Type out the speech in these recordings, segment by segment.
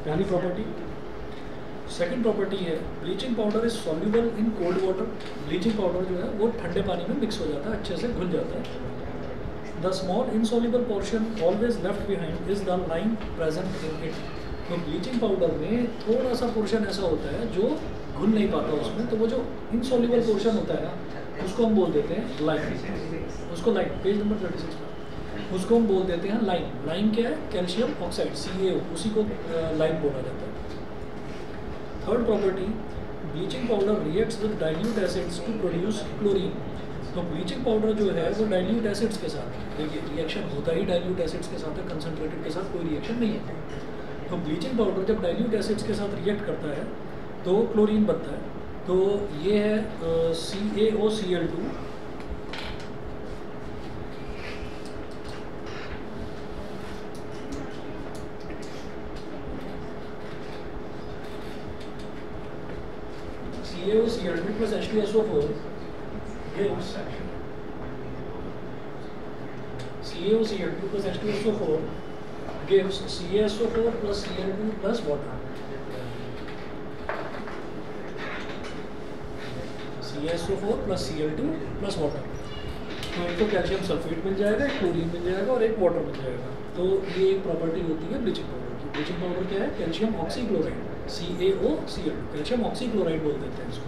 पहली property. Second property है bleaching powder is soluble in cold water. Bleaching powder जो है वो ठंडे पानी में मिक्स हो जाता है, अच्छे से घुल जाता है। The small insoluble portion always left behind is the lime present in it. तो ब्लीचिंग पाउडर में थोड़ा सा पोर्शन ऐसा होता है जो घुल नहीं पाता उसमें, तो वो जो इनसॉल्युबल पोर्शन होता है ना उसको हम बोल देते हैं लाइम। उसको लाइम, पेज नंबर 36 पर, उसको हम बोल देते हैं लाइम। लाइम क्या है? कैल्शियम ऑक्साइड, CaO, उसी को लाइम बोला जाता है। Third property, bleaching powder reacts with dilute acids to produce chlorine. तो ब्लीचिंग पाउडर जो है वो डाइल्यूट एसिड्स के साथ, देखिए रिएक्शन होता ही डाइल्यूट एसिड्स के साथ है, कंसनट्रेटेड के साथ कोई रिएक्शन नहीं है। तो ब्लीचिंग पाउडर जब डाइल्यूट एसिड्स के साथ रिएक्ट करता है तो क्लोरीन बनता है। तो ये है CaOCl2, CaOCl2 plus H2SO4 gives CaOCl2 plus H2SO4 gives CaSO4 plus Cl2 plus water. CaSO4 plus Cl2 plus water. तो एक तो कैल्शियम सल्फेट मिल जाएगा, एक क्लोरीन मिल जाएगा और एक वाटर मिल जाएगा। तो ये एक प्रॉपर्टी होती है ब्लीचिंग पाउडर की। ब्लीचिंग पाउडर क्या है? Calcium oxychloride, CaOCl2, calcium oxychloride बोल देते हैं इसको।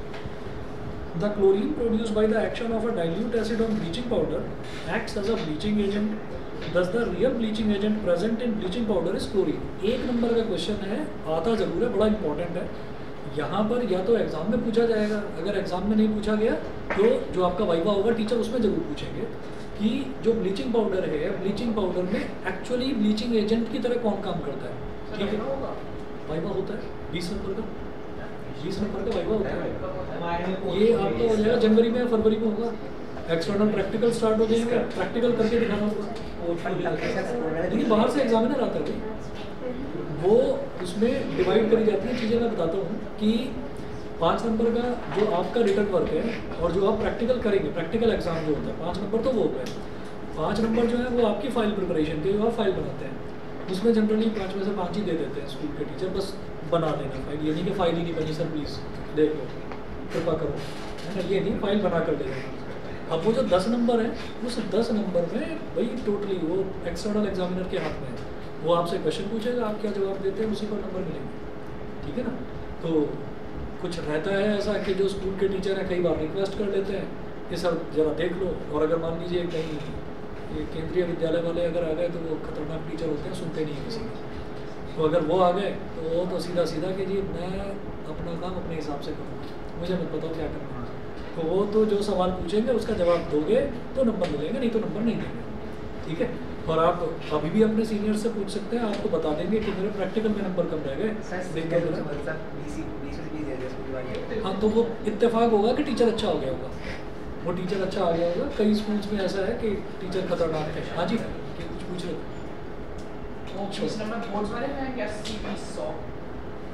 The chlorine produced by the action of a dilute acid on bleaching powder acts as a bleaching agent. Thus the real bleaching agent present in bleaching powder is chlorine. एक number का question है, आता जरूर है, बड़ा important है। यहाँ पर या तो एग्जाम में पूछा जाएगा, अगर एग्जाम में नहीं पूछा गया तो जो आपका वाइवा होगा टीचर उसमें जरूर पूछेंगे कि जो ब्लीचिंग पाउडर है, ब्लीचिंग पाउडर में एक्चुअली ब्लीचिंग एजेंट की तरह कौन काम करता है। ठीक है, वाइवा होता है 20 नंबर का, 20 नंबर का वाइवा होता है। ये आपका हो जाएगा जनवरी में या फरवरी में होगा। एक्सटर्नल प्रैक्टिकल स्टार्ट हो जाएंगे, प्रैक्टिकल करके दिखाना होगा। लेकिन बाहर से एग्जामिनर आता है वो उसमें डिवाइड करी जाती है चीज़ें। मैं बताता हूँ कि 5 नंबर का जो आपका रिटर्न वर्क है और जो आप प्रैक्टिकल करेंगे, प्रैक्टिकल एग्जाम जो होता है 5 नंबर, तो वो होता है। 5 नंबर जो है वो आपकी फाइल प्रिपरेशन के, जो आप फाइल बनाते हैं उसमें जनरली 5 में से 5 ही दे देते हैं स्कूल के टीचर, बस बना देना फाइल। ये नहीं कि फाइल ही नहीं बनी सर प्लीज़ देख लो, कृपा करो, है ना, ये नहीं, फाइल बना कर दे देना। अब वो जो 10 नंबर है उस 10 नंबर में भाई टोटली वो एक्सटर्नल एग्जामिनर के हाथ में है। वो आपसे क्वेश्चन पूछेगा, आप क्या जवाब देते हैं उसी पर नंबर मिलेंगे। ठीक है ना। तो कुछ रहता है ऐसा कि जो स्कूल के टीचर हैं कई बार रिक्वेस्ट कर लेते हैं कि सर ज़रा देख लो, और अगर मान लीजिए कहीं ये केंद्रीय विद्यालय वाले अगर आ गए तो वो खतरनाक टीचर होते हैं, सुनते नहीं है किसी की। तो अगर वो आ गए तो वो तो सीधा सीधा कि जी मैं अपना काम अपने हिसाब से करूँगा, मुझे मत बताओ क्या करना है। तो वो तो जो सवाल पूछेंगे उसका जवाब दोगे तो नंबर मिलेंगे, नहीं तो नंबर नहीं देंगे। ठीक है। और आप अभी भी अपने सीनियर से पूछ सकते हैं, आपको बता देंगे कि मेरे प्रैक्टिकल में नंबर कम रह गए। हाँ, तो वो इत्तेफाक होगा कि टीचर अच्छा हो गया होगा, वो टीचर अच्छा आ गया होगा। कई स्कूल्स में ऐसा है कि टीचर खतरनाक है। हाँ जी, कुछ पूछ रहे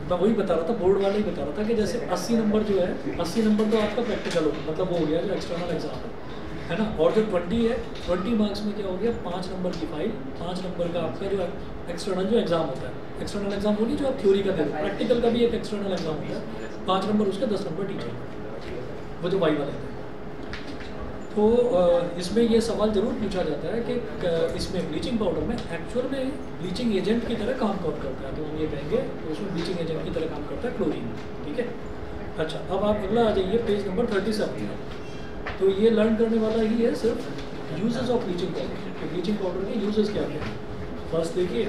मैं वही बता रहा था, बोर्ड वाले ही बता रहा था कि जैसे 80 नंबर जो है, 80 नंबर तो आपका प्रैक्टिकल हो, मतलब वो हो गया जो एक्सटर्नल एग्जाम है ना। और जो 20 है, 20 मार्क्स में क्या हो गया, 5 नंबर की फाइल, 5 नंबर का आपका जो एक्सटर्नल जो एग्जाम होता है। एक्सटर्नल एग्जाम वो नहीं जो आप थ्योरी का दे दो, प्रैक्टिकल का भी एक एक्सटर्नल एग्जाम होता है। 5 नंबर उसके, 10 नंबर टीचर, वो जो वाई वाले थे। तो इसमें ये सवाल जरूर पूछा जाता है कि इसमें ब्लीचिंग पाउडर में एक्चुअल में ब्लीचिंग एजेंट की तरह काम कौन करता है। तो हम ये कहेंगे तो उसमें ब्लीचिंग एजेंट की तरह काम करता है क्लोरीन। ठीक है। अच्छा, अब आप अगला आ जाइए पेज नंबर 37। तो ये लर्न करने वाला ही है सिर्फ यूजेस ऑफ ब्लीचिंग पाउडर, कि ब्लीचिंग पाउडर के यूजेस क्या क्या हैं। फर्स्ट देखिए,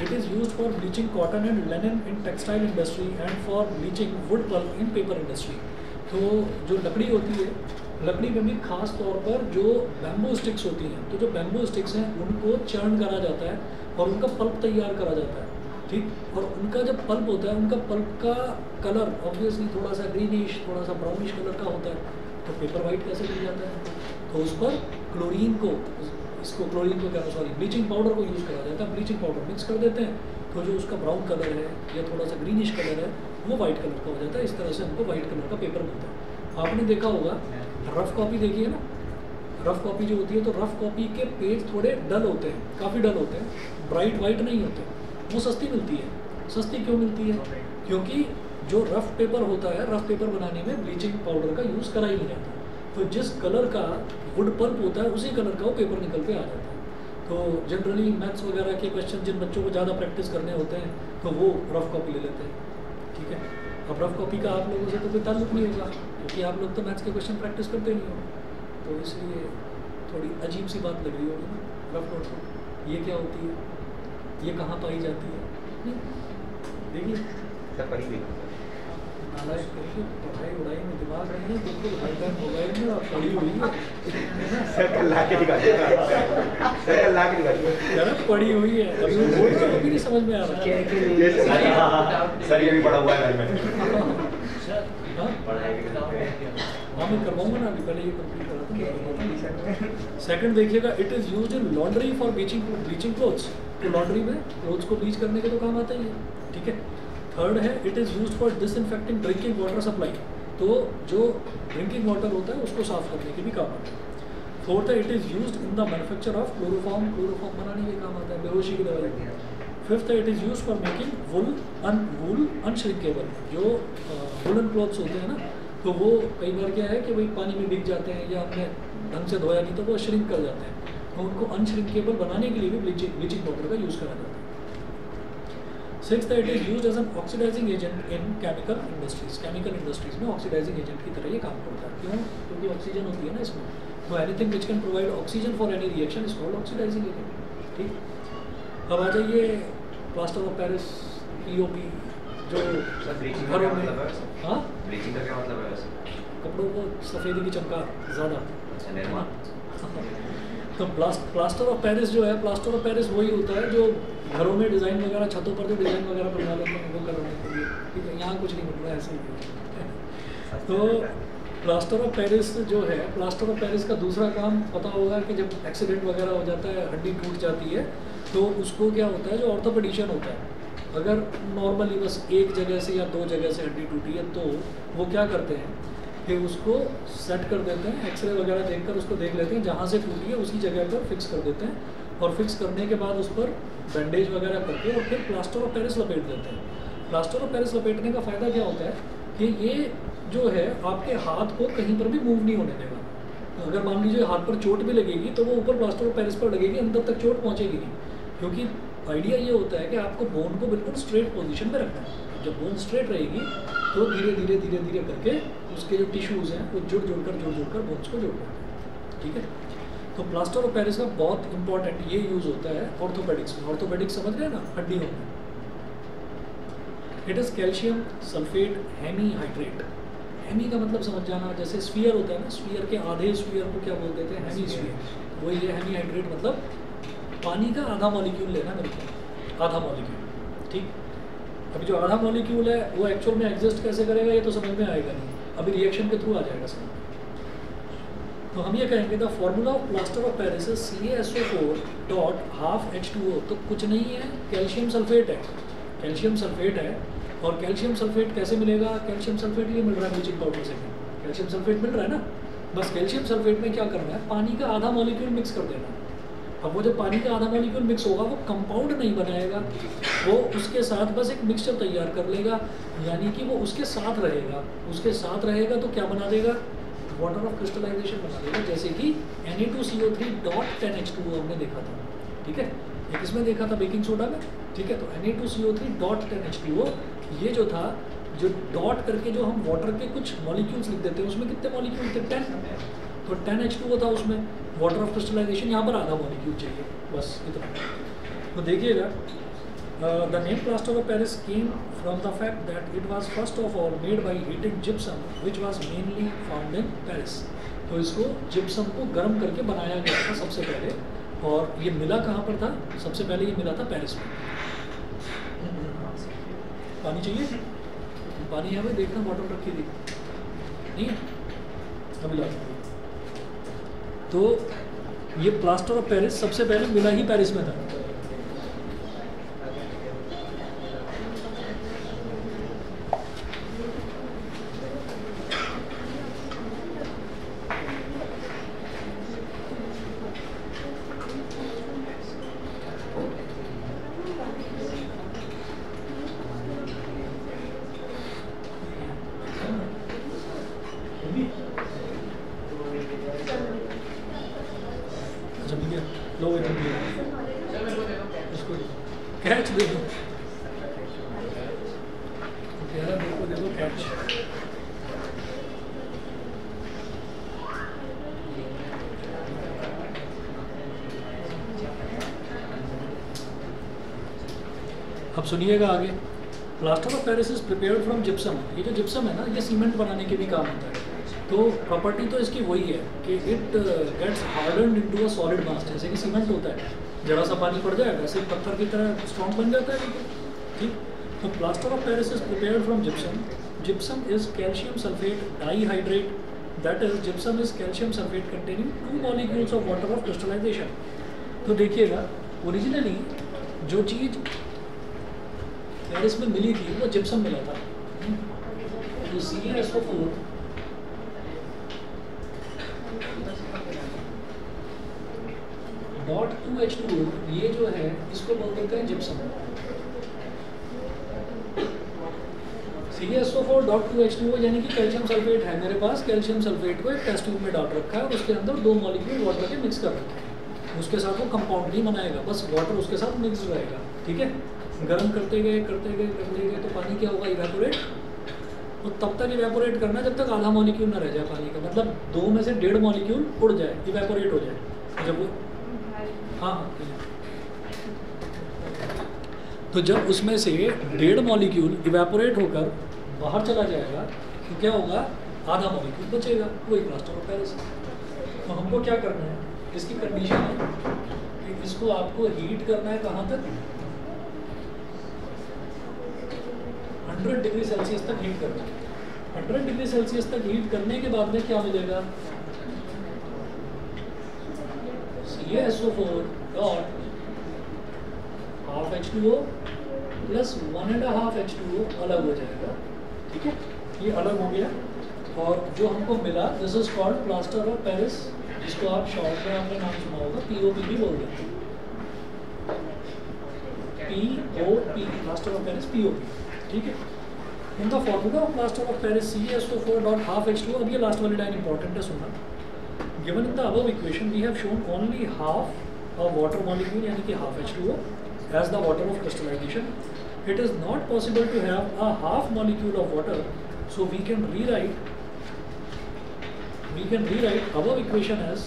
it is use for bleaching cotton and Lenin in textile industry and for bleaching wood pulp in paper industry. तो जो लकड़ी होती है, लकड़ी में भी खास तौर पर जो बैम्बू स्टिक्स होती हैं, तो जो बैम्बू स्टिक्स हैं उनको चर्न करा जाता है और उनका पल्प तैयार करा जाता है। ठीक, और उनका जब पल्प होता है, उनका पल्प का कलर ऑब्वियसली थोड़ा सा ग्रीनिश, थोड़ा सा ब्राउनिश कलर का होता है। तो पेपर वाइट कैसे मिल जाता है, तो उस पर क्लोरीन को, इसको क्लोरीन को क्या, सॉरी ब्लीचिंग पाउडर को यूज़ करा जाता है। ब्लीचिंग पाउडर मिक्स कर देते हैं तो जो उसका ब्राउन कलर है या थोड़ा सा ग्रीनिश कलर है वो वाइट कलर का हो जाता है। इस तरह से हमको वाइट कलर का पेपर मिलता है। आपने देखा होगा रफ़ कॉपी देखिए ना, रफ़ कॉपी जो होती है तो रफ़ कॉपी के पेज थोड़े डल होते हैं, काफ़ी डल होते हैं, ब्राइट वाइट नहीं होते, वो सस्ती मिलती है। सस्ती क्यों मिलती है? क्योंकि जो रफ पेपर होता है, रफ पेपर बनाने में ब्लीचिंग पाउडर का यूज़ करा ही नहीं जाता। तो जिस कलर का वुड पल्प होता है उसी कलर का वो पेपर निकल के आ जाता है। तो जनरली मैथ्स वगैरह के क्वेश्चन जिन बच्चों को ज़्यादा प्रैक्टिस करने होते हैं तो वो रफ कॉपी ले लेते हैं, ठीक है। अब रफ कॉपी का आप लोगों से तो कोई ताल्लुक नहीं होगा क्योंकि आप लोग तो मैथ्स के क्वेश्चन प्रैक्टिस करते नहीं हो, तो इसलिए थोड़ी अजीब सी बात लग रही होगी ना रफ नोट को। ये क्या होती है, ये कहाँ पाई जाती है? देखिए नालायक करके पढ़ाई उड़ाई में दिमाग नहीं है, बिल्कुल हर टाइम मोबाइल में और पढ़ी हुई है। पढ़ी हुई है, अभी वो बोल रहे भी नहीं समझ में आ रहा। सर ये भी पढ़ा हुआ है घर में। हाँ मैं करवाऊंगा ना, अभी पहले ये कंप्लीट करा था। सेकंड देखिएगा, it is used in laundry for bleaching clothes. तो लॉन्ड्री में क्लोथ्स को ब्लीच करने के तो काम आता ही है, ठीक है। थर्ड है, it is used for disinfecting drinking water supply. तो जो ड्रिंकिंग वाटर होता है उसको साफ करने के भी काम आता है। फोर्थ है, it is used in the manufacture of chloroform बनाने के काम आता है, बेहोशी की दवाई। फिफ्थ है, it is used for making wool unshrinkable. जो वुलन क्लॉथ्स होते हैं ना, तो वो कई बार क्या है कि भाई पानी में भीग जाते हैं या हमने ढंग से धोया नहीं तो वो श्रिंक कर जाते हैं, तो उनको अनश्रिंकेबल बनाने के लिए भी ब्लीचिंग पाउडर का यूज़ करा जाता है। Sixth, it is used as an oxidising agent in chemical industries. Chemical industries में ऑक्सीडाइजिंग एजेंट की तरह ये काम करता है। क्यों? क्योंकि ऑक्सीजन होती है ना इसमें, तो anything which can provide oxygen for any reaction is called oxidising agent, ठीक। अब आ जाइए प्लास्टर ऑफ पेरिस, पीओपी, जो घरों में, हाँ ब्लीचिंग का क्या मतलब है वैसे? कपड़ों को सफ़ेदी की चमका ज़्यादा। अच्छा, निर्मा। तो प्लास्टर ऑफ पेरिस जो है, प्लास्टर ऑफ पेरिस वही होता है जो घरों में डिज़ाइन वगैरह, छतों पर जो डिज़ाइन वगैरह बनवा लेते हैं वो करवाने के लिए, ठीक है। यहाँ कुछ नहीं बन रहा है ऐसे ही। तो प्लास्टर ऑफ पेरिस जो है, प्लास्टर ऑफ पेरिस का दूसरा काम पता होगा कि जब एक्सीडेंट वगैरह हो जाता है, हड्डी टूट जाती है, तो उसको क्या होता है, जो ऑर्थोपेडिशियन होता है, अगर नॉर्मली बस एक जगह से या दो जगह से हड्डी टूटी है तो वो क्या करते हैं कि उसको सेट कर देते हैं, एक्सरे वगैरह देखकर उसको देख लेते हैं, जहाँ से टूटी है उसी जगह पर फिक्स कर देते हैं, और फिक्स करने के बाद उस पर बैंडेज वगैरह करके और फिर प्लास्टर ऑफ पेरिस लपेट देते हैं। प्लास्टर ऑफ पेरिस लपेटने का फ़ायदा क्या होता है कि ये जो है आपके हाथ को कहीं पर भी मूव नहीं होने देगा। तो अगर मान लीजिए हाथ पर चोट भी लगेगी तो वो ऊपर प्लास्टर ऑफ पेरिस पर लगेगी, अंदर तक चोट पहुँचेगी नहीं, क्योंकि आइडिया ये होता है कि आपको बोन को बिल्कुल स्ट्रेट पोजीशन में रखना है। जब बोन स्ट्रेट रहेगी तो धीरे धीरे करके उसके जो टिश्यूज़ हैं वो जुड़ कर बोन्स को जोड़ते हैं, ठीक है। तो प्लास्टर ऑफ पेरिस का बहुत इंपॉर्टेंट ये यूज़ होता है ऑर्थोपेडिक्स में। ऑर्थोपेडिक्स समझ रहे हैं ना, हड्डियों में। It is calcium sulphate hemihydrate. Hemi का मतलब समझ जाना, जैसे स्फीयर होता है ना, स्फीयर के आधे स्फीयर को क्या बोल देते हैं, हेमी स्फीयर। वही है हेमीहाइड्रेट, मतलब पानी का आधा मॉलिक्यूल लेना मेरे को, आधा मॉलिक्यूल, ठीक। अभी जो आधा मॉलिक्यूल है वो एक्चुअल में एग्जिस्ट कैसे करेगा ये तो समझ में आएगा नहीं, अभी रिएक्शन के थ्रू आ जाएगा समझ। तो हम ये कहेंगे the formula of plaster of Paris is CaSO4.12H2O। तो कुछ नहीं है, कैल्शियम सल्फेट है, कैल्शियम सल्फेट है। और कैल्शियम सल्फेट कैसे मिलेगा? कैल्शियम सल्फेट ये मिल रहा है ब्लीचिंग पाउडर से, कैल्शियम सल्फेट मिल रहा है ना। बस कैल्शियम सल्फेट में क्या करना है, पानी का आधा मॉलिक्यूल मिक्स कर देना। अब वो जब पानी का आधा मॉलिक्यूल मिक्स होगा वो कंपाउंड नहीं बनाएगा, वो उसके साथ बस एक मिक्सचर तैयार कर लेगा, यानी कि वो उसके साथ रहेगा। उसके साथ रहेगा तो क्या बना देगा, वाटर ऑफ क्रिस्टलाइजेशन बना देगा, जैसे कि Na2CO3.10H2O हमने देखा था, ठीक है। ये किसमें देखा था, बेकिंग सोडा में, ठीक है। तो Na2CO3.10H2O ये जो था, जो डॉट करके जो हम वाटर के कुछ मॉलिक्यूल्स लिख देते हैं, उसमें कितने मॉलिक्यूल थे, 10। तो 10H2O था उसमें, वाटर ऑफ क्रिस्टलाइजेशन यहाँ पर आधा मॉलिक्यूल चाहिए, बस इतना। तो देखिएगा, the name plaster of Paris came from the fact that it was first of all made by heated gypsum which was mainly found in Paris. तो इसको जिप्सम को गर्म करके बनाया गया था सबसे पहले, और ये मिला कहाँ पर था, सबसे पहले ये मिला था पेरिस में। पानी चाहिए, पानी है भाई, देखना बॉटल रखी थी नहीं है, अभी ला। तो ये प्लास्टर ऑफ पेरिस सबसे पहले मिला ही पेरिस में था। लो इधर भी इसको कैच दे दो, कह रहा मेरे को दे दो कैच। अब सुनिएगा आगे, plaster of Paris is prepared from gypsum. ये जो जिप्सम है ना, ये सीमेंट बनाने के भी काम होता है। तो प्रॉपर्टी तो इसकी वही है कि it gets hardened into a solid mass. जैसे कि सीमेंट होता है, जरा सा पानी पड़ जाए वैसे पत्थर की तरह स्ट्रॉन्ग बन जाता है, ठीक। तो plaster of Paris is prepared from gypsum. Gypsum is calcium sulphate dihydrate, that is gypsum is calcium sulphate containing 2 molecules of water of crystallisation. तो देखिएगा, ओरिजिनली जो चीज़ पेरिस में मिली थी वो जिप्सम मिला था। तो CaSO4 .2H2O, ये जो है इसको बोलते हैं जिप्सम। CaSO4 .2H2O यानी कि कैल्शियम सल्फेट है मेरे पास। कैल्शियम सल्फेट को एक टेस्ट ट्यूब में डाल रखा है और उसके अंदर 2 मॉलिक्यूल वाटर के मिक्स कर रखे हैं। उसके साथ वो कंपाउंड नहीं बनाएगा, बस वाटर उसके साथ मिक्स रहेगा, ठीक है। गर्म करते गए तो पानी क्या होगा, इवेपोरेट। और तब तक इवेपोरेट करना जब तक आधा मॉलिक्यूल ना रह जाए पानी का, मतलब 2 में से 1.5 मॉलिक्यूल उड़ जाए, इवेपोरेट हो जाए। जब वो हाँ, तो जब उसमें से 1.5 मॉलिक्यूल इवेपोरेट होकर बाहर चला जाएगा तो क्या होगा, आधा मॉलिक्यूल बचेगा, वही प्लास्टर ऑफ पेरिस। तो हमको क्या करना है, इसकी कंडीशन है कि इसको आपको हीट करना है कहाँ तक, 100 डिग्री सेल्सियस तक हीट करना है। 100 डिग्री सेल्सियस तक हीट करने के बाद में क्या मिलेगा, CaSO4 dot half H2O plus 1.5 H2O अलग हो जाएगा, ठीक है। ये अलग हो गया। और जो हमको मिला, this is called plaster of Paris, जिसको आप शॉर्ट में आपने नाम सुना होगा, POP भी बोल देते हैं। POP, plaster of Paris, POP, ठीक है। In the formula of plaster of Paris CaSO4 dot half H2O, अब ये लास्ट वाली लाइन इंपॉर्टेंट है, सुनना। Given in the above equation we have shown only half a water molecule यानी कि half H2O as the water of crystallization. It is not possible to have a half molecule of water, so we can rewrite above equation as,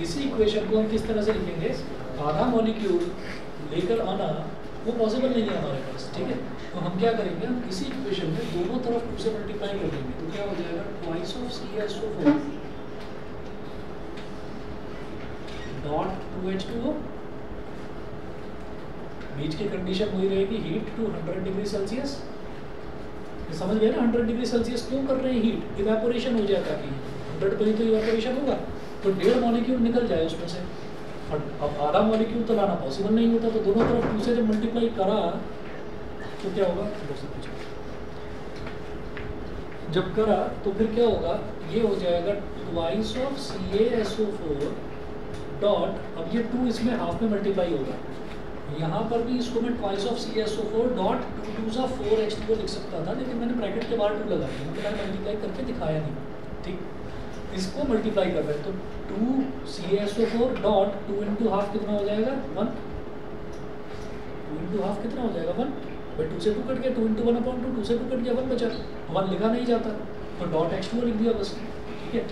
इसी equation को हम किस तरह से लिखेंगे, आधा मॉलिक्यूल लेकर आना वो पॉसिबल नहीं है हमारे पास, ठीक है। तो हम क्या करेंगे, हम इसी इक्वेशन में दोनों तरफ 2 से मल्टीप्लाई कर देंगे, तो क्या हो जाएगा, twice of CaSO4 dot 2H2O। बीच की कंडीशन वही रहेगी, हीट टू 100 डिग्री सेल्सियस। समझ गए ना, 100 डिग्री सेल्सियस क्यों कर रहे हैं हीट, इवेपोरेशन हो जाए, ताकि 100 पर ही तो इवेपोरेशन होगा, तो 1.5 मॉलिक्यूल निकल जाए उसमें से। और अब आधा मॉलिक्यूल तो लाना पॉसिबल नहीं होता, तो दोनों तरफ 2 से जब मल्टीप्लाई करा तो क्या होगा, जब करा तो फिर क्या होगा, ये हो जाएगा ट्वाइस ऑफ CaSO4 डॉट, अब ये 2 इसमें हाफ में मल्टीप्लाई होगा, यहाँ पर भी इसको मैं twice of CaSO4 dot 2 + 4 H2O लिख सकता था, लेकिन मैंने ब्रैकेट के बाहर 2 लगा दिया, मतलब मैंने मल्टीप्लाई करके दिखाया नहीं, ठीक। इसको मल्टीप्लाई कर रहे हैं तो 2 CaSO4 डॉट 2 × हाफ कितना हो जाएगा, 1। 2 × हाफ कितना हो जाएगा, 1। भाई 2 से 2 कट गया, 2 × 1/2, 2 से 2 कट गया, 1 बचा, 1 लिखा नहीं जाता, तो डॉट H2O लिख दिया बस, ठीक है।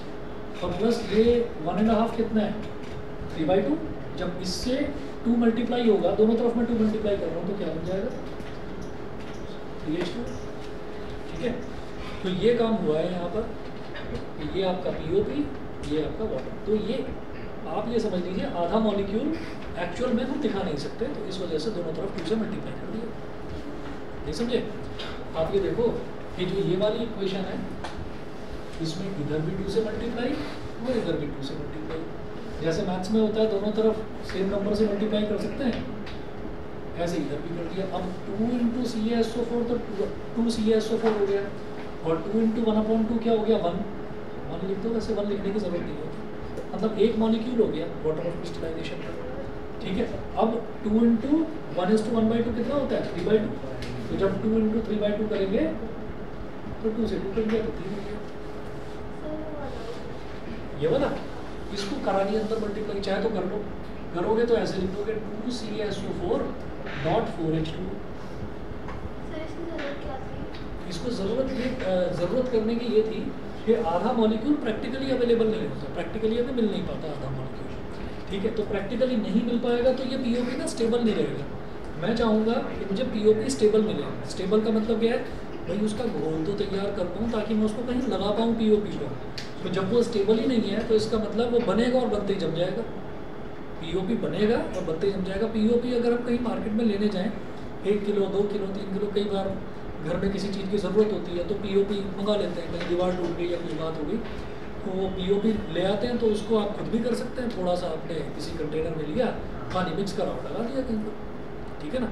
और प्लस ये 1.5 कितना है, 3/2। जब इससे 2 मल्टीप्लाई होगा, दोनों तरफ में 2 मल्टीप्लाई कर रहा हूँ, तो क्या बन जाएगा, 3H2, ठीक है। तो ये काम हुआ है यहाँ पर, ये आपका POP, ये आपका वाटर। तो ये आप ये समझ लीजिए, आधा मॉलिक्यूल एक्चुअल में हम दिखा नहीं सकते, तो इस वजह से दोनों तरफ 2 से मल्टीप्लाई कर दिया, नहीं समझे। आप ये देखो कि जो ये वाली इक्वेशन है, इसमें इधर भी 2 से मल्टीप्लाई और इधर भी 2 से मल्टीप्लाई। जैसे मैथ्स में होता है, दोनों तरफ सेम नंबर से मल्टीप्लाई कर सकते हैं, ऐसे इधर भी कर दिया। अब 2 × CaSO4 तो 2 CaSO4 हो गया, और 2 × 1/2 क्या हो गया, 1 लिख दो, वैसे 1 लिखने की जरूरत नहीं होती, मतलब 1 मॉलिक्यूल हो गया वाटर ऑफ क्रिस्टलाइजेशन का, ठीक है। अब 2 × 1:1/2 कितना होता है, 3/2। तो जब 2 × 3/2 करेंगे तो 2 से 2 कट गया, तो 3 हो गया, ये वाला। इसको करा दिया अंदर मल्टीप्लाई, चाहे तो कर लो, करोगे तो ऐसे लिख दोगे 2CaSO4 डॉट 4H2। इसको ज़रूरत करने की ये थी कि आधा मॉलिक्यूल प्रैक्टिकली अवेलेबल नहीं होता, प्रैक्टिकली हमें मिल नहीं पाता आधा मॉलिक्यूल, ठीक है। तो प्रैक्टिकली नहीं मिल पाएगा तो ये पीओपी ना स्टेबल नहीं रहेगा। मैं चाहूँगा कि मुझे पीओपी स्टेबल मिले। स्टेबल का मतलब क्या है भाई, उसका घोल तो तैयार कर पाऊँ ताकि मैं उसको कहीं लगा पाऊँ पीओपी को। तो जब वो स्टेबल ही नहीं है तो इसका मतलब वो बनेगा और बनते ही जम जाएगा। पीओपी बनेगा और बनते ही जम जाएगा। पीओपी अगर हम कहीं मार्केट में लेने जाएँ 1 किलो 2 किलो 3 किलो, कई बार घर में किसी चीज़ की ज़रूरत होती है तो पीओपी मंगा लेते हैं, कहीं दीवार टूट गई या कुछ बात हो गई तो वो पीओपी ले आते हैं। तो उसको आप खुद भी कर सकते हैं, थोड़ा सा आपने किसी कंटेनर में लिया, पानी मिक्स करा और लगा दिया कहीं पर, ठीक है ना।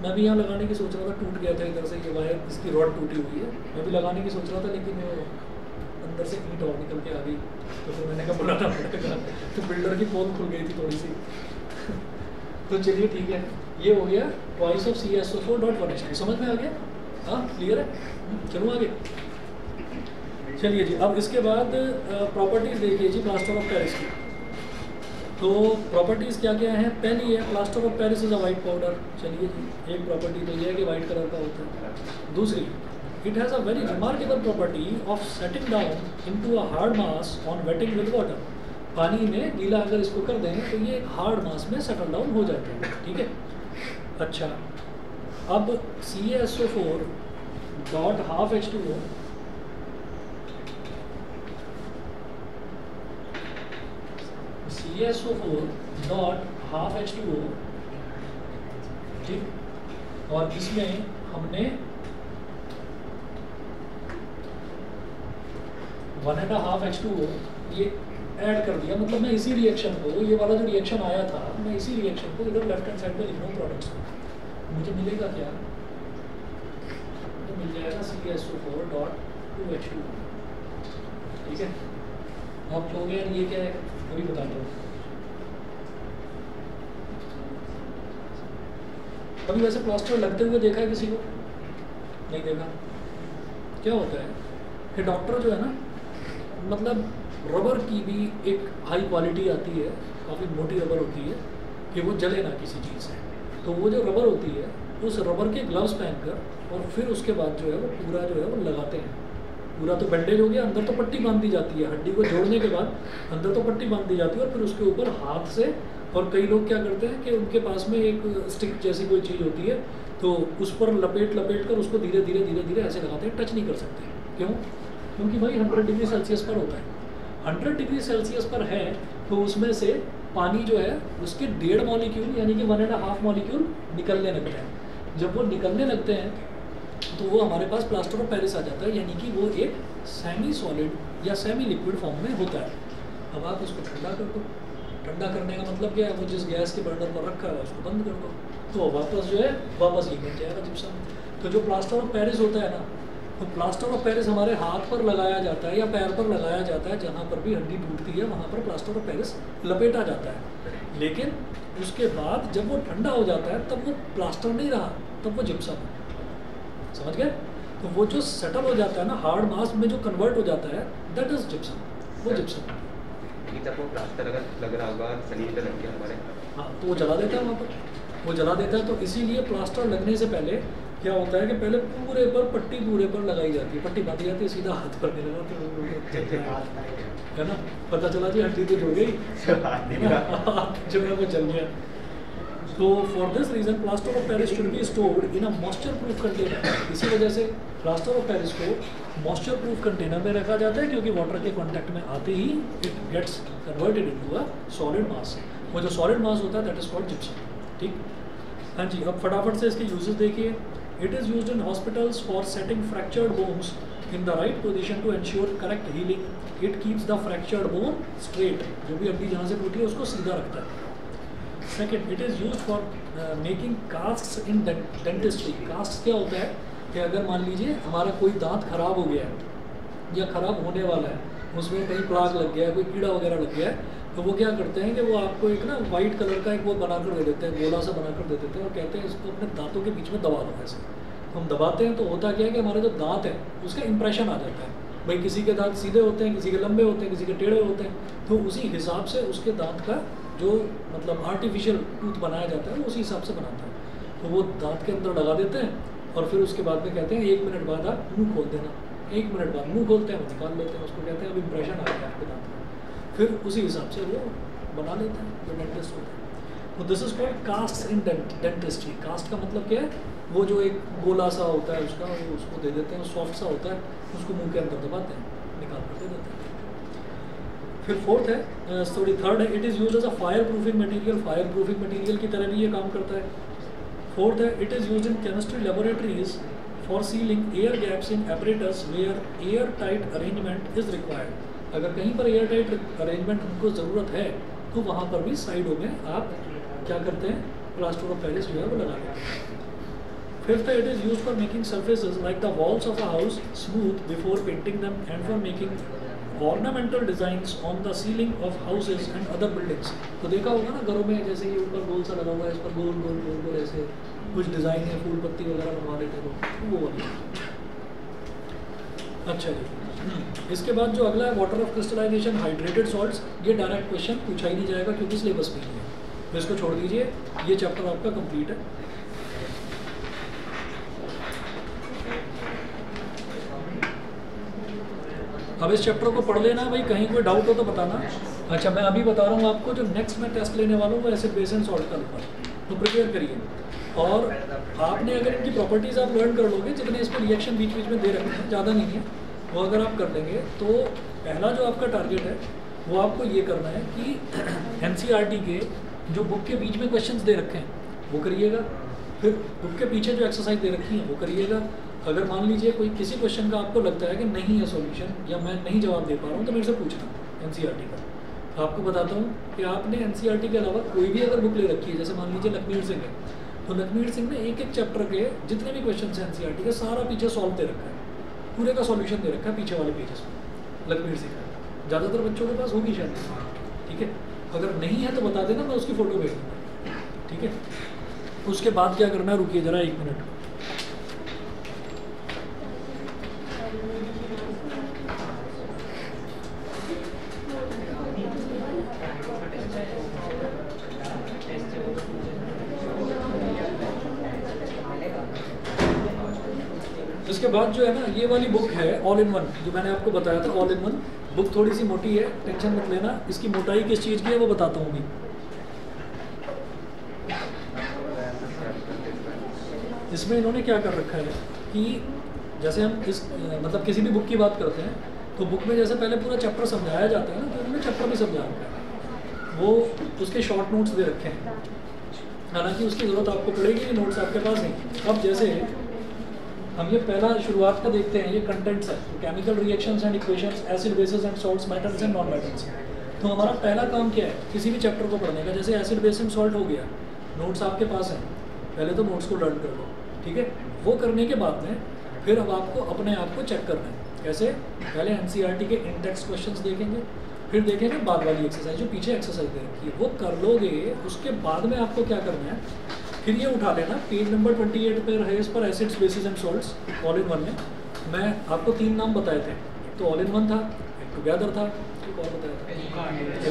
मैं भी यहाँ लगाने की सोच रहा था, टूट गया था इधर से ये वायर, इसकी रॉड टूटी हुई है। मैं भी लगाने की सोच रहा था लेकिन अंदर से ईंट और निकल के आ गई तो फिर मैंने कहा बुलाना पड़ेगा, तो बिल्डर की पोल खुल गई थी थोड़ी सी। तो चलिए ठीक है, ये हो गया twice of CaSO4 dot 1H2। समझ में आ गया? हाँ क्लियर है? चलो आगे चलिए जी। अब इसके बाद प्रॉपर्टीज़ देखिए जी प्लास्टर ऑफ पेरिस की। तो प्रॉपर्टीज़ क्या क्या हैं? पहली है plaster of Paris is a white powder. चलिए जी, एक प्रॉपर्टी तो ये है कि वाइट कलर का होता है। दूसरी, it has a very remarkable property of setting down into a hard mass on waiting with water. पानी में गीला अगर इसको कर देंगे तो ये हार्ड मास में सेटल डाउन हो जाते हैं, ठीक है। अच्छा, अब CaSO4 dot half H2O CaSO4 dot half H2O, ठीक। और इसमें हमने 1.5 H2O ये ऐड कर दिया। मतलब मैं इसी रिएक्शन को, ये वाला जो रिएक्शन आया था, मैं इसी रिएक्शन को इधर लेफ्ट हैंड साइड पे लिख रहा हूँ प्रोडक्ट्स में। मुझे मिलेगा क्या? तो मिल जाएगा CaSO4 डॉट 2H2, ठीक है। आप कहोगे यार ये क्या है, अभी बताता हूँ। कभी वैसे प्लास्टर लगते हुए देखा है किसी को? नहीं देखा। क्या होता है कि डॉक्टर जो है ना, मतलब रबर की भी एक हाई क्वालिटी आती है, काफ़ी मोटी रबर होती है कि वो जले ना किसी चीज़ से। तो वो जो रबर होती है, उस रबर के ग्लव्स पहनकर और फिर उसके बाद जो है वो पूरा जो है वो लगाते हैं। पूरा तो बैंडेज हो गया, अंदर तो पट्टी बांध दी जाती है। हड्डी को जोड़ने के बाद अंदर तो पट्टी बांध दी जाती है और फिर उसके ऊपर हाथ से, और कई लोग क्या करते हैं कि उनके पास में एक स्टिक जैसी कोई चीज़ होती है तो उस पर लपेट कर उसको धीरे धीरे ऐसे लगाते हैं, टच नहीं कर सकते। क्यों? क्योंकि भाई 100 डिग्री सेल्सियस पर होता है। 100 डिग्री सेल्सियस पर है तो उसमें से पानी जो है उसके 1.5 मॉलिक्यूल यानी कि 1.5 मॉलिक्यूल निकलने लगते हैं। जब वो निकलने लगते हैं तो वो हमारे पास प्लास्टर ऑफ पेरिस आ जाता है, यानी कि वो एक सेमी सॉलिड या सेमी लिक्विड फॉर्म में होता है। अब आप उसको ठंडा कर दो। ठंडा करने का मतलब क्या है? वो जिस गैस के बर्नर पर रखा है उसको बंद कर दो तो वापस जो है वापस ही बन जाएगा जिप्सम। तो जो प्लास्टर ऑफ पेरिस होता है ना, तो प्लास्टर ऑफ पेरिस हमारे हाथ पर लगाया जाता है या पैर पर लगाया जाता है, जहाँ पर भी हड्डी टूटती है वहाँ पर प्लास्टर ऑफ पेरिस लपेटा जाता है। लेकिन उसके बाद जब वो ठंडा हो जाता है तब वो प्लास्टर नहीं रहा, तब वो जिप्सम है। समझ गए? तो वो जो सेटल हो जाता है ना, हार्ड मास में जो कन्वर्ट हो जाता है, दैट इज जिप्सम। वो जिप्सम है। जब वो प्लास्टर अगर लग रहा होगा, शरीर पे लग गया हमारे, हाँ, तो वो जला देता है वहाँ पर, वो जला देता है। तो इसीलिए प्लास्टर लगने से पहले क्या होता है कि पहले पूरे पर पट्टी पूरे पर लगाई जाती है, पट्टी बांधी जाती है, सीधा हाथ पर नहीं लगाते है ना। पता चला जी हड्डी तो जुड़ गई, जो है वो जल गया। तो for this reason plaster of Paris should be stored in a moisture proof container. इसी वजह से प्लास्टर ऑफ पेरिस को मॉइस्चर प्रूफ कंटेनर में रखा जाता है, क्योंकि वाटर के कांटेक्ट में आते ही it gets converted into a solid mass. वो जो सॉलिड मास होता है दैट इज कॉल्ड जिप्सम। ठीक, हाँ जी। अब फटाफट से इसके यूजेस देखिए। It is used in hospitals for setting fractured bones in the right position to ensure correct healing. It keeps the fractured bone straight. जो भी हड्डी जहाँ से टूटी है उसको सीधा रखता है। Second, it is used for making casts in dentistry. Casts क्या होता है कि अगर मान लीजिए हमारा कोई दांत खराब हो गया है या खराब होने वाला है, उसमें कहीं प्लाग लग गया है, कोई कीड़ा वगैरह लग गया है, तो वो क्या करते हैं कि वो आपको एक ना वाइट कलर का एक वो बनाकर दे देते हैं, गोला सा बनाकर दे देते हैं और कहते हैं इसको अपने दांतों के बीच में दबा दो। ऐसे हम दबाते हैं तो होता क्या है कि हमारे जो दांत है उसका इंप्रेशन आ जाता है। भाई किसी के दांत सीधे होते हैं, किसी के लंबे होते हैं, किसी के टेढ़े होते हैं, तो उसी हिसाब से उसके दांत का जो मतलब आर्टिफिशियल टूथ बनाया जाता है वो उसी हिसाब से बनाता है। तो वो दांत के अंदर लगा देते हैं और फिर उसके बाद में कहते हैं 1 मिनट बाद आप मुँह खोल देना। 1 मिनट बाद मुँह खोलते हैं, वो निकाल लेते हैं, उसको कहते हैं अब इम्प्रेशन आ गया आपके दांत का। फिर उसी हिसाब से वो बना लेते हैं जो डेंटिस्ट होते हैं। तो this is called cast in dentistry. Cast का मतलब क्या है, वो जो एक गोला सा होता है उसका, वो उसको दे देते हैं, सॉफ्ट सा होता है, उसको मुंह के अंदर दबाते हैं, निकाल कर दे देते हैं। फिर फोर्थ है, सॉरी थर्ड है, it is use as a fire proofing material. Fire proofing material की तरह भी ये काम करता है। फोर्थ है, it is use in chemistry laboratories for sealing air gaps in apparatus where air tight arrangement is required. अगर कहीं पर एयर टाइट अरेंजमेंट उनको ज़रूरत है तो वहाँ पर भी साइडों में आप क्या करते हैं, प्लास्टर ऑफ पेरिस जो है वो लगा देते हैं। फिफ्थ है, it is use for making surfaces like the walls of a house smooth before painting them and for making ornamental designs on the ceiling of houses and other buildings। तो देखा होगा ना घरों में, जैसे ये ऊपर गोल सा लगा हुआ है, इस पर गोल गोल गोल गोल ऐसे कुछ डिज़ाइन है, फूल पत्ती वगैरह बनवा लेते हैं वो वाली। अच्छा जी, इसके बाद जो अगला है water of crystallisation hydrated salts. ये डायरेक्ट क्वेश्चन पूछा ही नहीं जाएगा क्योंकि सिलेबस में ही है, तो इसको छोड़ दीजिए, ये चैप्टर आपका कंप्लीट है। अब इस चैप्टर को पढ़ लेना भाई, कहीं कोई डाउट हो तो बताना। अच्छा, मैं अभी बता रहा हूँ आपको, जो नेक्स्ट मैं टेस्ट लेने वाला हूँ वो एसिड बेस एंड सॉल्ट का ऊपर, तो प्रिपेयर करिए। और आपने अगर इनकी प्रॉपर्टीज़ आप लर्न कर लोगे, जितने इसमें रिएक्शन बीच बीच में दे रखे हैं, ज़्यादा नहीं है, वो अगर आप कर लेंगे तो पहला जो आपका टारगेट है वो आपको ये करना है कि NCERT के जो बुक के बीच में क्वेश्चंस दे रखे हैं वो करिएगा, फिर बुक के पीछे जो एक्सरसाइज दे रखी हैं वो करिएगा। अगर मान लीजिए कोई किसी क्वेश्चन का आपको लगता है कि नहीं है सॉल्यूशन या मैं नहीं जवाब दे पा रहा हूँ, तो मेरे से पूछना NCERT का। आपको बताता हूँ कि आपने NCERT के अलावा कोई भी अगर बुक ले रखी है, जैसे मान लीजिए लखमीर सिंह है, तो लखमीर सिंह ने एक एक चैप्टर के जितने भी क्वेश्चन हैं NCERT के सारा पीछे सॉल्व दे रखा है, पूरे का सॉल्यूशन दे रखा है पीछे वाले पेजेस में लखमीर सिंह का। ज़्यादातर बच्चों के पास होगी शायद, ठीक है। अगर नहीं है तो बता देना, मैं उसकी फ़ोटो भेज दूँगा, ठीक है। उसके बाद क्या करना है, रुकिए ज़रा 1 मिनट। इसके बाद जो है ना, ये वाली बुक है ऑल इन वन, जो मैंने आपको बताया था ऑल इन वन बुक, थोड़ी सी मोटी है, टेंशन मत लेना। इसकी मोटाई किस चीज़ की है वो बताता हूँ अभी। इसमें इन्होंने क्या कर रखा है कि जैसे हम इस मतलब किसी भी बुक की बात करते हैं तो बुक में जैसे पहले पूरा चैप्टर समझाया जाता है ना, तो इन्होंने चैप्टर भी समझा रखा है, वो उसके शॉर्ट नोट्स दे रखे हैं। हालांकि उसकी ज़रूरत आपको पड़ेगी, ये नोट्स आपके पास नहीं। अब जैसे हम ये पहला शुरुआत का देखते हैं, ये कंटेंट्स है, chemical reactions and equations, acid basis and salts, metals and non metals. तो हमारा पहला काम क्या है किसी भी चैप्टर को पढ़ने का, जैसे एसिड बेस एंड सॉल्ट हो गया, नोट्स आपके पास हैं, पहले तो नोट्स को लर्न कर लो, ठीक है। वो करने के बाद में फिर अब आपको अपने आप को चेक करना है। कैसे? पहले NCERT के इंडेक्स क्वेश्चंस देखेंगे, फिर देखेंगे बाद वाली एक्सरसाइज, जो पीछे एक्सरसाइज दे रखी है वो कर लोगे। उसके बाद में आपको क्या करना है, फिर ये उठा लेना, पेज नंबर 28 पर है, इस पर acids bases and salts all in one में। मैं आपको 3 नाम बताए थे, तो ऑल इन वन था, एक टुगेदर था, एक और बताया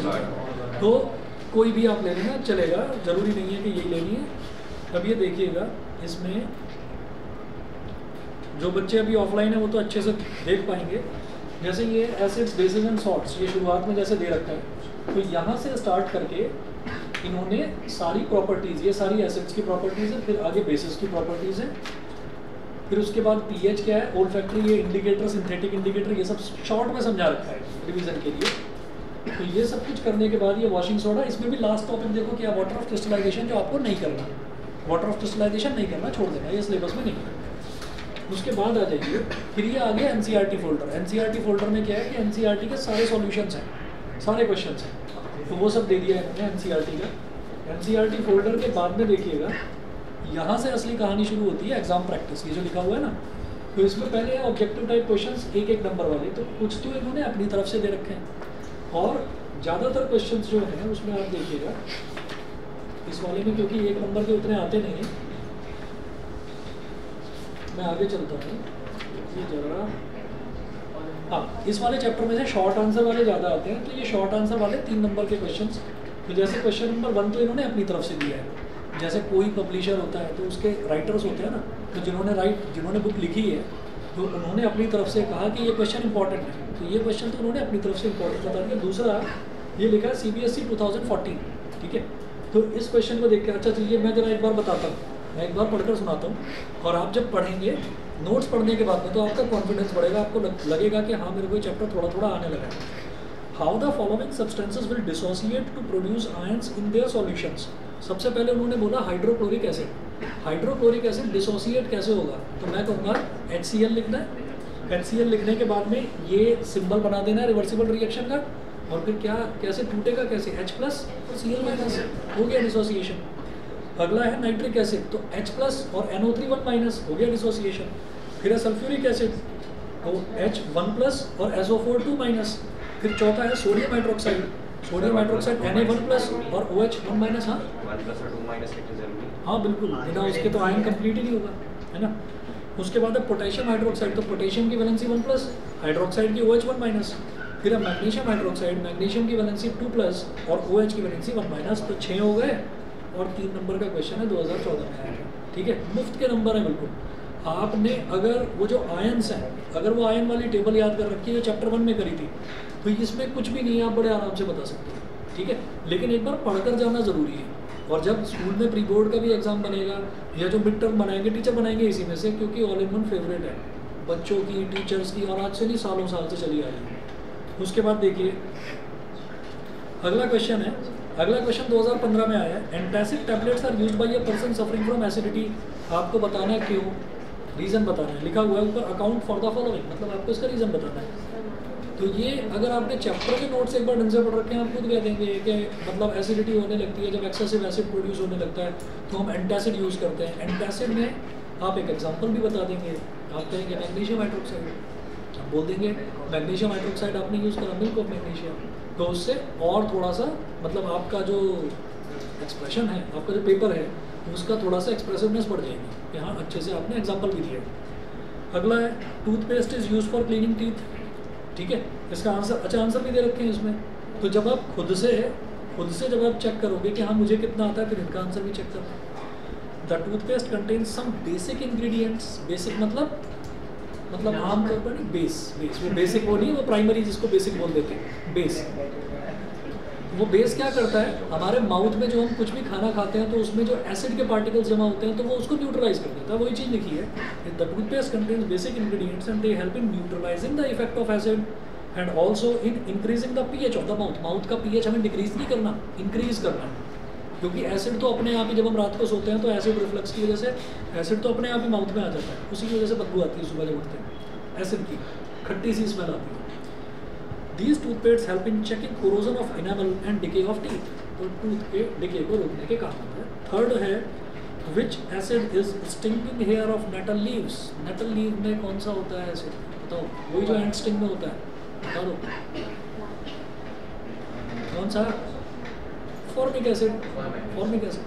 था, तो कोई भी आप ले लेना चलेगा, ज़रूरी नहीं है कि यही लेनी है। अब ये देखिएगा, इसमें जो बच्चे अभी ऑफलाइन है वो तो अच्छे से देख पाएंगे। जैसे ये एसिड्स बेसिस एंड सॉल्ट्स, ये शुरुआत में जैसे दे रखा है, तो यहाँ से स्टार्ट करके इन्होंने सारी प्रॉपर्टीज़, ये सारी एसिड्स की प्रॉपर्टीज़ है, फिर आगे बेसिस की प्रॉपर्टीज़ है, फिर उसके बाद pH क्या है, ओल्फैक्टरी, ये इंडिकेटर, सिंथेटिक इंडिकेटर, ये सब शॉर्ट में समझा रखा है रिवीजन के लिए। तो ये सब कुछ करने के बाद ये वॉशिंग सोडा, इसमें भी लास्ट टॉपिक देखो क्या, वाटर ऑफ क्रिस्टलाइजेशन, जो आपको नहीं करना, वाटर ऑफ क्रिस्टलाइजेशन नहीं करना, छोड़ देना, ये सिलेबस में नहीं करना। उसके बाद आ जाइए, फिर ये आ गया NCERT फोल्डर। NCERT फोल्डर में क्या है कि NCERT के सारे सॉल्यूशंस हैं, सारे क्वेश्चंस हैं, तो वो सब दे दिया है इन्होंने NCERT का। NCERT फोल्डर के बाद में देखिएगा, यहाँ से असली कहानी शुरू होती है, एग्जाम प्रैक्टिस, ये जो लिखा हुआ है ना, तो इसमें पहले ऑब्जेक्टिव टाइप क्वेश्चंस 1-1 नंबर वाले, तो कुछ तो इन्होंने अपनी तरफ से दे रखे हैं, और ज़्यादातर क्वेश्चंस जो हैं उसमें आप देखिएगा, इस वाले में क्योंकि 1 नंबर के उतने आते नहीं हैं, मैं आगे चलता हूँ, ये जरा हाँ, इस वाले चैप्टर में से शॉर्ट आंसर वाले ज़्यादा आते हैं, तो ये शॉर्ट आंसर वाले 3 नंबर के क्वेश्चंस। तो जैसे क्वेश्चन नंबर 1 तो इन्होंने अपनी तरफ से दिया है, जैसे कोई पब्लिशर होता है तो उसके राइटर्स होते हैं ना, तो जिन्होंने बुक लिखी है तो उन्होंने अपनी तरफ से कहा कि ये क्वेश्चन इंपॉर्टेंट है, तो ये क्वेश्चन तो उन्होंने अपनी तरफ से इंपॉर्टेंट बता दिया। दूसरा ये लिखा है CBSE 2014, ठीक है। तो इस क्वेश्चन को देख के अच्छा चलिए मैं जरा एक बार बताता हूँ, मैं एक बार पढ़कर सुनाता हूँ, और आप जब पढ़ेंगे नोट्स पढ़ने के बाद में तो आपका कॉन्फिडेंस बढ़ेगा, आपको लगेगा कि हाँ मेरे को चैप्टर थोड़ा थोड़ा आने लगा है। How the following substances will dissociate to produce ions in their solutions. सबसे पहले उन्होंने बोला hydrochloric acid. Hydrochloric acid dissociate कैसे होगा, तो मैं कहूँगा HCl लिखना है। HCl लिखने के बाद में ये सिंबल बना देना है रिवर्सिबल रिएक्शन का, और फिर क्या कैसे टूटेगा, कैसे H+ और Cl- हो गया डिसोसिएशन। अगला है नाइट्रिक एसिड, तो H+ और NO3 हो गया डिसोसिएशन। फिर है सल्फ्यूरिक एसिड, तो H1+ और SO4 फिर चौथा है sodium hydroxide, sodium hydroxide Na1+ और OH1-। हाँ 1+ और 2- लिखना जरूरी है। हाँ बिल्कुल, बिना उसके तो आयन कंप्लीट ही नहीं होगा, है ना। उसके बाद है पोटेशियम हाइड्रोक्साइड, तो पोटेशियम की वैलेंसी 1+, हाइड्रोक्साइड की OH1-। फिर है मैग्नीशियम हाइड्रोक्साइड, मैग्नीशियम की वैलेंसी 2+ और OH की वैलेंसी 1-। तो 6 हो गए, और 3 नंबर का क्वेश्चन है 2014 में आया है, ठीक है। मुफ्त के नंबर है बिल्कुल। आपने अगर वो जो आयन्स हैं, अगर वो आयन वाली टेबल याद कर रखी है जो चैप्टर 1 में करी थी, तो इसमें कुछ भी नहीं है, आप बड़े आराम से बता सकते हैं, ठीक है। लेकिन एक बार पढ़कर जाना ज़रूरी है, और जब स्कूल में प्री बोर्ड का भी एग्ज़ाम बनेगा या जो मिड टर्म बनाएंगे टीचर बनाएंगे इसी में से, क्योंकि ऑल इन वन फेवरेट है बच्चों की, टीचर्स की, और आज से नहीं सालों साल से चली आ रही है। उसके बाद देखिए अगला क्वेश्चन है, अगला क्वेश्चन 2015 में आया है। Antacid tablets are used by a person suffering from acidity. आपको बताना है क्यों, रीज़न बताना है, लिखा हुआ है ऊपर अकाउंट फॉर द फॉलोइंग, मतलब आपको इसका रीज़न बताना है। तो ये अगर आपने चैप्टर के नोट्स एक बार ढंग से पढ़ रखे हैं, आप खुद कह देंगे कि मतलब एसिडिटी होने लगती है, जब एक्सेसिव एसिड प्रोड्यूस होने लगता है तो हम एंटासिड यूज़ करते हैं। एंटासिड में आप एक एग्जांपल भी बता देंगे, आप कहेंगे मैग्नीशियम हाइड्रोक्साइड, आप बोल देंगे मैग्नीशियम हाइड्रोक्साइड आपने यूज़ करा, मिल्क ऑफ मैग्नीशियम, तो उससे और थोड़ा सा मतलब आपका जो एक्सप्रेशन है, आपका जो पेपर है उसका थोड़ा सा एक्सप्रेसिवनेस बढ़ जाएगी कि हाँ अच्छे से आपने एग्जाम्पल भी दिया। अगला है toothpaste is use for cleaning teeth, ठीक है। इसका आंसर, अच्छा आंसर भी दे रखे हैं इसमें, तो जब आप खुद से जब आप चेक करोगे कि हाँ मुझे कितना आता है, फिर इनका आंसर भी चेक करना। The toothpaste contains some basic ingredients, basic मतलब आमतौर पर नहीं, बेस वो बेसिक वो नहीं, वो प्राइमरी जिसको बेसिक बोल देते हैं, बेस। वो बेस क्या करता है, हमारे माउथ में जो हम कुछ भी खाना खाते हैं तो उसमें जो एसिड के पार्टिकल्स जमा होते हैं तो वो उसको न्यूट्रलाइज कर देता है, वही चीज़ लिखी है। The toothpaste contains basic ingredients and they help in neutralising the effect of acid and also in increasing the pH of the mouth. Mouth का pH हमें डिक्रीज नहीं करना, इंक्रीज करना है, क्योंकि एसिड तो अपने आप ही, जब हम रात को सोते हैं तो एसिड रिफ्लक्स की वजह से एसिड तो अपने आप ही माउथ में आ जाता है, उसी की वजह से बदबू आती है सुबह जब उठते हैं, एसिड की खट्टी सी स्मेल आती है। These toothpastes help in checking corrosion of enamel and decay of teeth, तो टूथ के डिके को रोकने के काम होता है। थर्ड है which acid is stinging hair of nettle leaves। nettle leaf में कौन सा होता है एसिड, बताओ, वही जो एंट स्टिंग में होता है, बता दो कौन सा। फॉर्मिक एसिड, फॉर्मिक एसिड,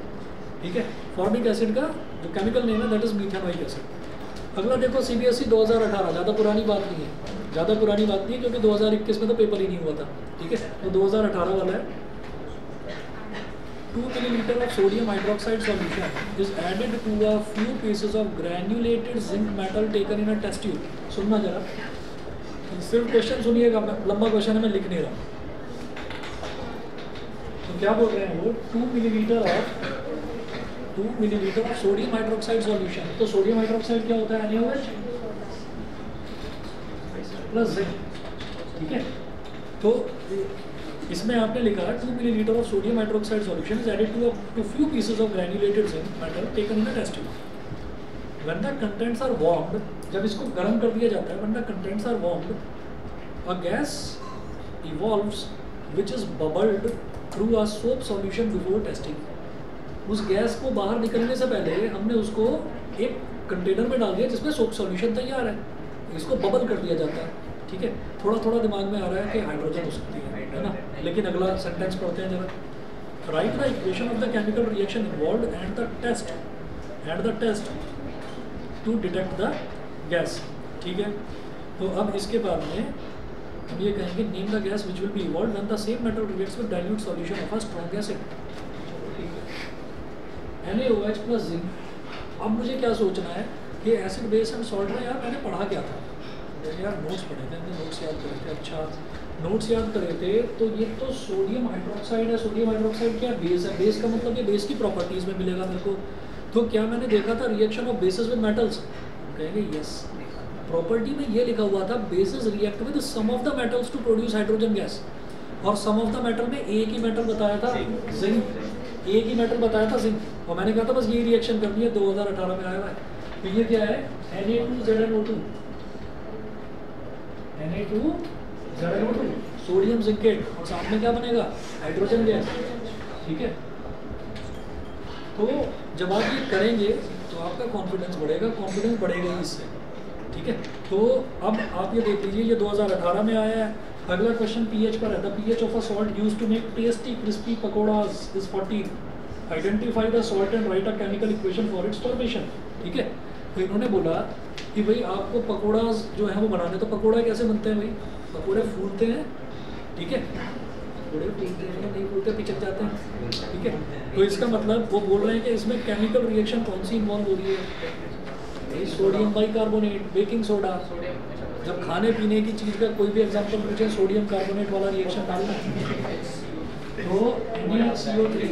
ठीक है। फॉर्मिक एसिड का जो केमिकल नेम है दैट इज मीथेनोइक एसिड। अगला देखो CBSE 2018, ज़्यादा पुरानी बात नहीं है, ज़्यादा पुरानी बात नहीं है, क्योंकि 2021 में तो पेपर ही नहीं हुआ था, ठीक है। तो 2018 वाला है। 2 milliliter of sodium hydroxide solution is added to a few pieces of granulated zinc metal taken in a test tube। सुनना जरा, सिर्फ क्वेश्चन सुनिएगा, लंबा क्वेश्चन है, मैं लिख नहीं रहा। तो क्या बोल रहे हैं वो, 2 milliliter of sodium hydroxide solution। तो सोडियम हाइड्रोक्साइड क्या होता है, NaOH प्लस जिंक, ठीक है। तो इसमें आपने लिखा 2 milliliter of sodium hydroxide solution is added to few pieces of granulated zinc metal taken in a test tube. When the contents are warmed, जब इसको गर्म कर दिया जाता है, when the contents are warmed, a gas evolves which is bubbled through a soap solution before testing। उस gas को बाहर निकलने से पहले हमने उसको एक कंटेनर में डाल दिया जिसमें सोप सॉल्यूशन तैयार है, इसको बबल कर दिया जाता है, ठीक है। थोड़ा थोड़ा दिमाग में आ रहा है कि हाइड्रोजन हो सकती है ना, लेकिन अगला सेंटेंस पढ़ते हैं जरा। Write the equation of the chemical reaction involved and the test to detect the gas, ठीक है। तो अब इसके बाद में हम ये कहेंगे name the gas which will be evolve when the same metal reacts with dilute solution of a strong acid NaOH plus zinc. अब मुझे क्या सोचना है कि एसिड बेस एंड सॉल्ट में यार मैंने पढ़ा क्या था, यार नोट्स पढ़े थे, हमने नोट्स याद करे थे। अच्छा नोट्स याद करे थे तो ये तो सोडियम हाइड्रोक्साइड है। सोडियम हाइड्रोक्साइड क्या बेस है, बेस का मतलब ये बेस की प्रॉपर्टीज़ में मिलेगा मेरे को। तो क्या मैंने देखा था reaction of bases with metals, कहेंगे यस। प्रॉपर्टी में ये लिखा हुआ था bases react with some of the metals to produce hydrogen gas, और सम ऑफ द मेटल में एक ही मेटल बताया था जिंक, एक ही मेटल बताया था जिंक, और मैंने कहा था बस ये रिएक्शन करनी है, 2018 में आया हुआ है। तो ये क्या है Na2ZnO2, Na2ZnO2 सोडियम जिंकेट, और साथ में क्या बनेगा हाइड्रोजन गैस, ठीक है। तो जब आप ये करेंगे तो आपका कॉन्फिडेंस बढ़ेगा, कॉन्फिडेंस बढ़ेगा ही इससे, ठीक है। तो अब आप ये देख लीजिए ये 2018 में आया है। अगला क्वेश्चन पीएच पर है। The pH of a salt used to make tasty crispy pakodas is 14। Identify the salt and write a chemical equation for its formation, ठीक है। तो इन्होंने बोला कि भाई आपको पकोड़ास जो है वो बनाने, तो पकोड़ा कैसे बनते हैं भाई, पकोड़े फूलते हैं, ठीक है, पकोड़े फूलते हैं नहीं फूलते पिचक जाते हैं, ठीक है। तो इसका मतलब वो बोल रहे हैं कि इसमें केमिकल रिएक्शन कौन सी इन्वॉल्व हो रही है, सोडियम बाइकार्बोनेट, बेकिंग सोडा। जब खाने पीने की चीज़ का कोई भी एग्जांपल पूछे सोडियम कार्बोनेट वाला रिएक्शन डालना है, तो NaCO3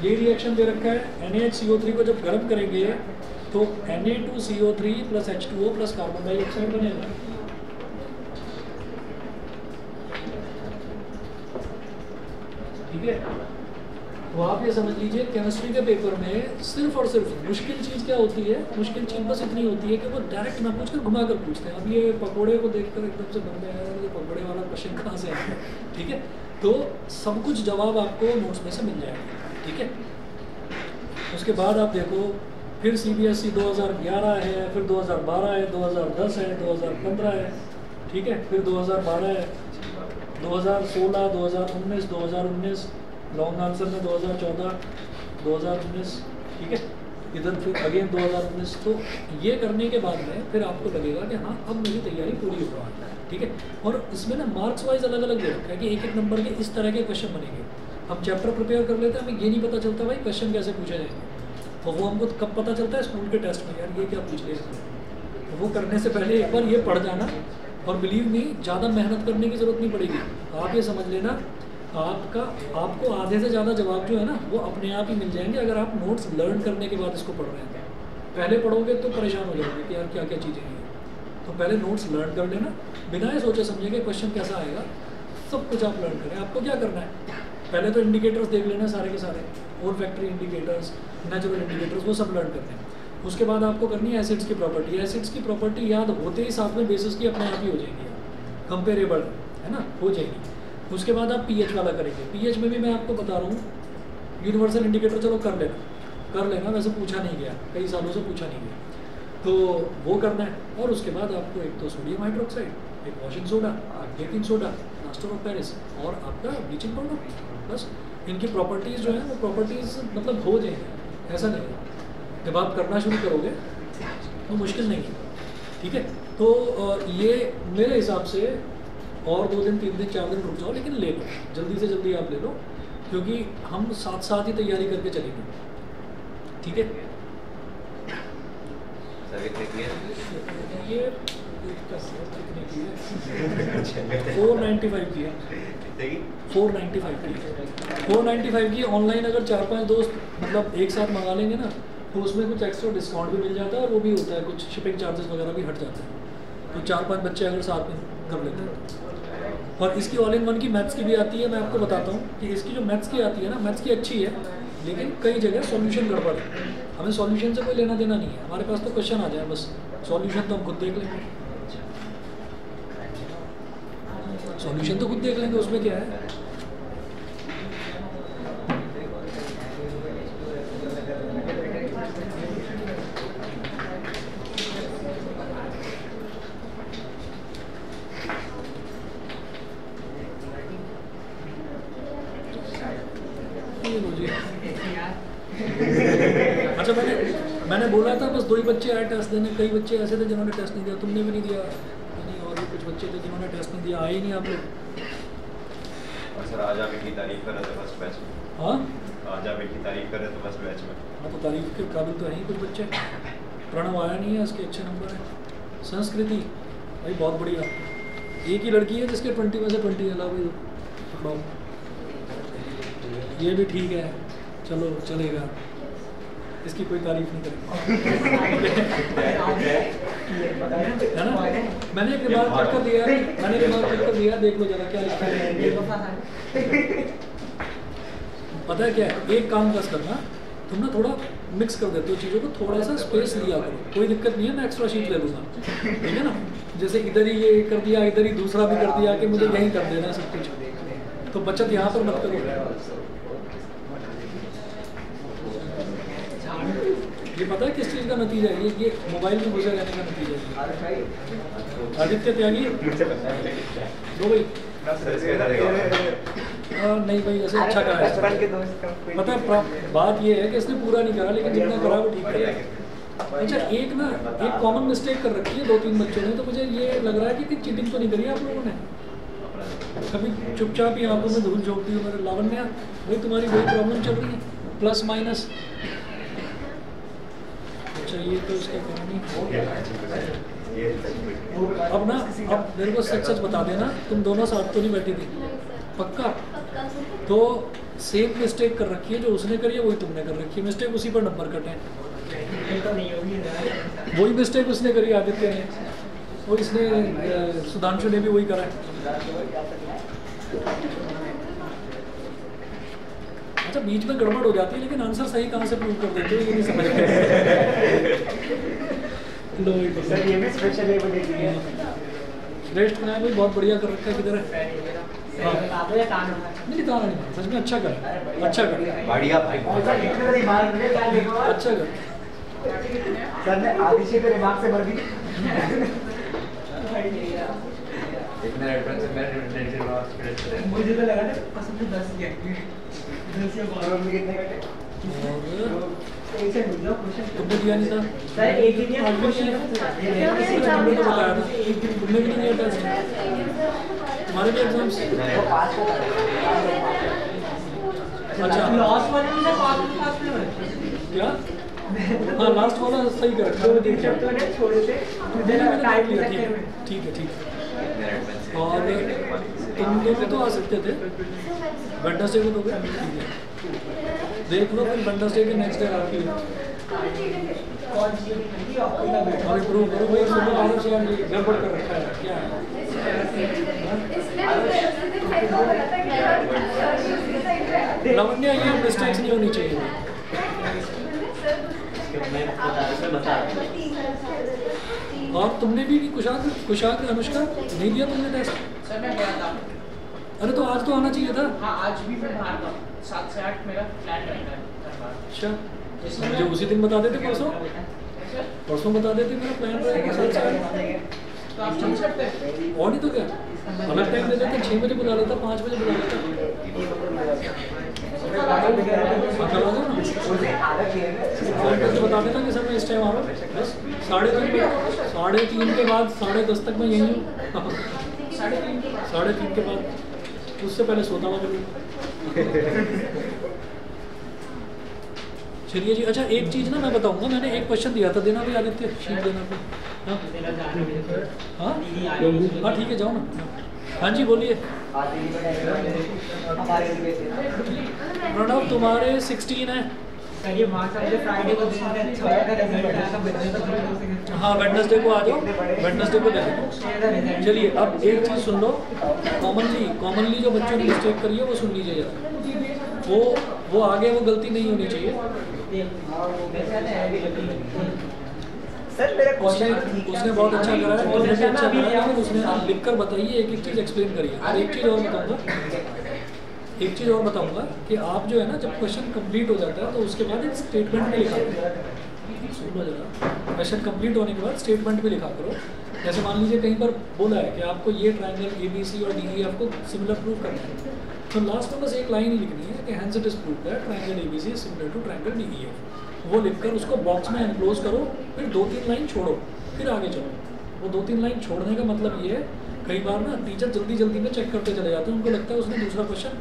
ये रिएक्शन दे रखा है। NaCO3 को जब गर्म करेंगे तो Na2CO3 plus H2O plus carbon dioxide बनेगा, ठीक है। तो आप ये समझ लीजिए केमिस्ट्री के पेपर में सिर्फ और सिर्फ मुश्किल चीज़ क्या होती है, मुश्किल चीज़ बस इतनी होती है कि वो डायरेक्ट ना पूछ कर घुमा कर पूछते हैं। अब ये पकोड़े को देखकर एकदम से मन में आया ये पकोड़े वाला क्वेश्चन कहाँ से आया, ठीक है। तो सब कुछ जवाब आपको नोट्स में से मिल जाएगा, ठीक है। उसके बाद आप देखो फिर CBSE 2011 है, फिर 2012 है, 2010 है, 2015 है, ठीक है, फिर 2012 है, 2016, 2019, 2019 लॉन्ग आंसर में 2014, 2019, ठीक है, इधर फिर अगेन 2019। तो ये करने के बाद में फिर आपको लगेगा कि हाँ अब मेरी तैयारी पूरी हो रही है, ठीक है। और इसमें ना मार्क्स वाइज अलग अलग दे रखा है कि एक एक नंबर के इस तरह के क्वेश्चन बनेंगे। हम चैप्टर प्रिपेयर कर लेते हैं, हमें ये नहीं पता चलता भाई क्वेश्चन कैसे पूछे जाएंगे, और वो हमको कब पता चलता है स्कूल के टेस्ट में, यार ये क्या पूछ लिया। तो वो करने से पहले एक बार ये पढ़ जाना, और बिलीव मी ज़्यादा मेहनत करने की ज़रूरत नहीं पड़ेगी। आप ये समझ लेना आपको आधे से ज़्यादा जवाब जो है ना वो अपने आप ही मिल जाएंगे अगर आप नोट्स लर्न करने के बाद इसको पढ़ रहे हैं। पहले पढ़ोगे तो परेशान हो जाओगे कि यार क्या क्या चीज़ें हैं। तो पहले नोट्स लर्न कर लेना, बिना ये सोचे समझे कि क्वेश्चन कैसा आएगा, सब कुछ आप लर्न करें। आपको क्या करना है, पहले तो इंडिकेटर्स देख लेना सारे के सारे, और फैक्ट्री इंडिकेटर्स, नेचुरल इंडिकेटर्स, वो सब लर्न करते हैं। उसके बाद आपको करनी है एसिड्स की प्रॉपर्टी। एसिड्स की प्रॉपर्टी याद होते ही साथ में बेसिस की अपने आप ही हो जाएगी, कंपेरेबल है ना, हो जाएगी। उसके बाद आप पीएच वाला करेंगे। पीएच में भी मैं आपको बता रहा हूँ यूनिवर्सल इंडिकेटर चलो कर लेना, वैसे पूछा नहीं गया, कई सालों से पूछा नहीं गया, तो वो करना है। और उसके बाद आपको एक तो सोडियम हाइड्रोक्साइड, एक washing soda, baking soda, plaster of Paris और आपका ब्लीचिंग पाउडर, बस इनकी प्रॉपर्टीज़ जो है वो प्रॉपर्टीज़ मतलब हो जाएंगे, ऐसा नहीं है। जब आप करना शुरू करोगे तो मुश्किल नहीं है, ठीक है। तो ये मेरे हिसाब से और 2 दिन 3 दिन 4 दिन रुक जाओ, लेकिन ले लो, जल्दी से जल्दी आप ले लो, क्योंकि हम साथ साथ ही तैयारी करके चलेंगे, ठीक है। सर कितने की है ये कितने की है 495 की है, 495 की है, 495 की। ऑनलाइन अगर 4-5 दोस्त मतलब एक साथ मंगा लेंगे ना तो उसमें कुछ एक्स्ट्रा डिस्काउंट भी मिल जाता है, और वो भी होता है कुछ शिपिंग चार्जेस वगैरह भी हट जाते हैं। तो 4-5 बच्चे अगर साथ में कर लेते हैं। और इसकी ऑल इन वन की मैथ्स की भी आती है। मैं आपको बताता हूँ कि इसकी जो मैथ्स की आती है ना, मैथ्स की अच्छी है, लेकिन कई जगह सॉल्यूशन गड़बड़ है। हमें सॉल्यूशन से कोई लेना देना नहीं है, हमारे पास तो क्वेश्चन आ जाए बस, सॉल्यूशन तो हम खुद देख लेंगे, सॉल्यूशन तो खुद देख लेंगे, उसमें क्या है। अच्छा मैंने मैंने बोला था बस 2 ही बच्चे आए टेस्ट देने, कई बच्चे ऐसे थे जिन्होंने टेस्ट नहीं दिया, तुमने भी नहीं दिया नहीं, और भी कुछ बच्चे थे जिन्होंने टेस्ट नहीं दिया, आए ही नहीं आप लोग। और सर आज आप इनकी तारीफ कर रहे थे फर्स्ट बैच में। हाँ आज आप इनकी तारीफ कर रहे थे फर्स्ट बैच में। हाँ तो तारीफ के काबिल तो हैं ही कुछ बच्चे। प्रणव आया नहीं है, इसके अच्छे नंबर है। संस्कृति भाई बहुत बढ़िया, एक ही लड़की है जिसके 20 में से 20 अलावा भाई पकड़ाओ। ये भी ठीक है, चलो चलेगा, इसकी कोई तारीफ नहीं करेगी है ना। मैंने एक रिमार्क चेक कर दिया, देख लो जरा क्या लिखा है। पता है क्या है, एक काम बस करना, तुम ना थोड़ा मिक्स कर देते हो चीज़ों को, थोड़ा सा स्पेस लिया करो, कोई दिक्कत नहीं है, मैं एक्स्ट्रा शीट ले लूँगा, ठीक है ना। जैसे इधर ही ये कर दिया, इधर ही दूसरा भी कर दिया कि मुझे यहीं कर देना सब कुछ, तो बचत यहाँ पर मत करो। ये पता है किस चीज़ का नतीजा है, ये मोबाइल में घुसे रहने का नतीजा है। आदित्य त्यागी दो भाई। नहीं भाई ऐसे अच्छा करा है। पता है बात ये है कि इसने पूरा नहीं करा, लेकिन जितना करा वो ठीक करा। अच्छा एक ना एक कॉमन मिस्टेक कर रखी है 2-3 बच्चों ने, तो मुझे ये लग रहा है कि चीटिंग तो नहीं करी आप लोगों ने। कभी चुपचाप ही आंखों में धूल झोंकती हो मेरे लावण्या, भाई तुम्हारी वही प्रॉब्लम चल रही है, प्लस माइनस। अच्छा ये तो इसका काम नहीं। अब ना अब मेरे को सच सच बता देना, तुम दोनों साथ तो नहीं बैठी थी पक्का? तो सेम मिस्टेक कर रखी है, जो उसने करी है वही तुमने कर रखी है, मिस्टेक उसी पर नंबर कटे हैं। वही मिस्टेक उसने करी आदित्य ने, और इसने सुधांशु ने भी वही करा है। अच्छा बीच में गड़बड़ हो जाती है, लेकिन आंसर सही कहाँ से प्रूव कर देते हो ये नहीं समझ में। सर ये भी स्पेशल है, श्रेष्ठ बनाया भाई, बहुत बढ़िया कर रखा है। किधर है? नहीं ताना नहीं, सच में अच्छा कर, अच्छा कर, बढ़िया भाई, अच्छा कर। सर ने आदिशे के दिमाग से भर दी। मुझे तो लगा था पसंद 10 किया, 10 या 12 में कितने कटे? तुमने दिया नहीं था सर, एक दिन या क्वेश्चन तुमने तो बताया था, तुमने भी नहीं दिया टेस्ट, तुम्हारे भी एग्जाम्स। अच्छा लास्ट वाले में पास में क्या? हाँ लास्ट वाला सही कर रखा है, तो ने छोड़े थे मुझे टाइम के चक्कर में। ठीक है ठीक है। और तुम लोग तो आ सकते थे, वेडनेसडे को तो गए, ठीक है देख लो, फिर वेडनेसडे के नेक्स्ट डे आपकी और इम्प्रूव करो भाई। सुबह आने से गड़बड़ कर रखा है क्या है? लावण्या ये मिस्टेक्स नहीं होनी चाहिए। और तुमने भी कुशाग्र अनुष्का नहीं दिया तुमने टेस्ट? सर मैं गया था। अरे तो आज तो आना चाहिए था। हाँ आज भी मैं बाहर था, 7 से 8 मेरा फ्लैट रहता है। अच्छा मुझे उसी दिन बता देते, परसों बता देते, मेरा प्लान रहेगा 7 से 8। तो आप चेंज करते हैं? और नहीं तो क्या, अलग टाइम दे देते, 6 बजे बुला लेता, 5 बजे बुला लेता। बता देता कि सर मैं इस टाइम आ रहा हूँ, बस 3:30 के बाद 10:30 तक मैं यहीं हूँ। 3:30 के बाद, उससे पहले सोता हुआ करूँ। चलिए जी। अच्छा एक चीज़ ना मैं बताऊंगा, मैंने एक क्वेश्चन दिया था, देना भी आदित्य, शीट देना भी। हाँ हाँ ठीक है जाओ ना। हाँ जी बोलिए। प्रणव तुम्हारे 16 है। सर ये मार्क्स मुझे फ्राइडे को देना है, अच्छा होगा रिजल्ट आया था वेडनेसडे को। हाँ वेडनेसडे को आ जाओ, वेडनेसडे को दे दो। चलिए अब एक चीज़ सुन लो, कॉमनली जो बच्चों ने मिस्टेक करी है वो सुन लीजिए जरा। वो आगे वो गलती नहीं होनी चाहिए। सर मेरा उसने बहुत अच्छा करा है, तुमने भी अच्छा करा है, लेकिन उसने लिख कर बताइए, एक एक चीज़ एक्सप्लेन करिए। और एक चीज़ और बताऊंगा कि आप जो है ना, जब क्वेश्चन कंप्लीट हो जाता है तो उसके बाद एक स्टेटमेंट में लिखा करो। सुन लो जरा, क्वेश्चन कंप्लीट होने के बाद स्टेटमेंट में लिखा करो। जैसे मान लीजिए कहीं पर बोला है कि आपको ये ट्रायंगल ABC और DEF को सिमिलर प्रूव करना है, तो लास्ट में बस एक लाइन ही लिखनी है कि hence it is prove that triangle ABC is similar to triangle DEF। वो लिखकर उसको बॉक्स में एनक्लोज करो, फिर 2-3 लाइन छोड़ो, फिर आगे चलो। वो 2-3 लाइन छोड़ने का मतलब ये है, कई बार ना टीचर जल्दी जल्दी में चेक करते चले जाते हैं, उनको लगता है उसने दूसरा क्वेश्चन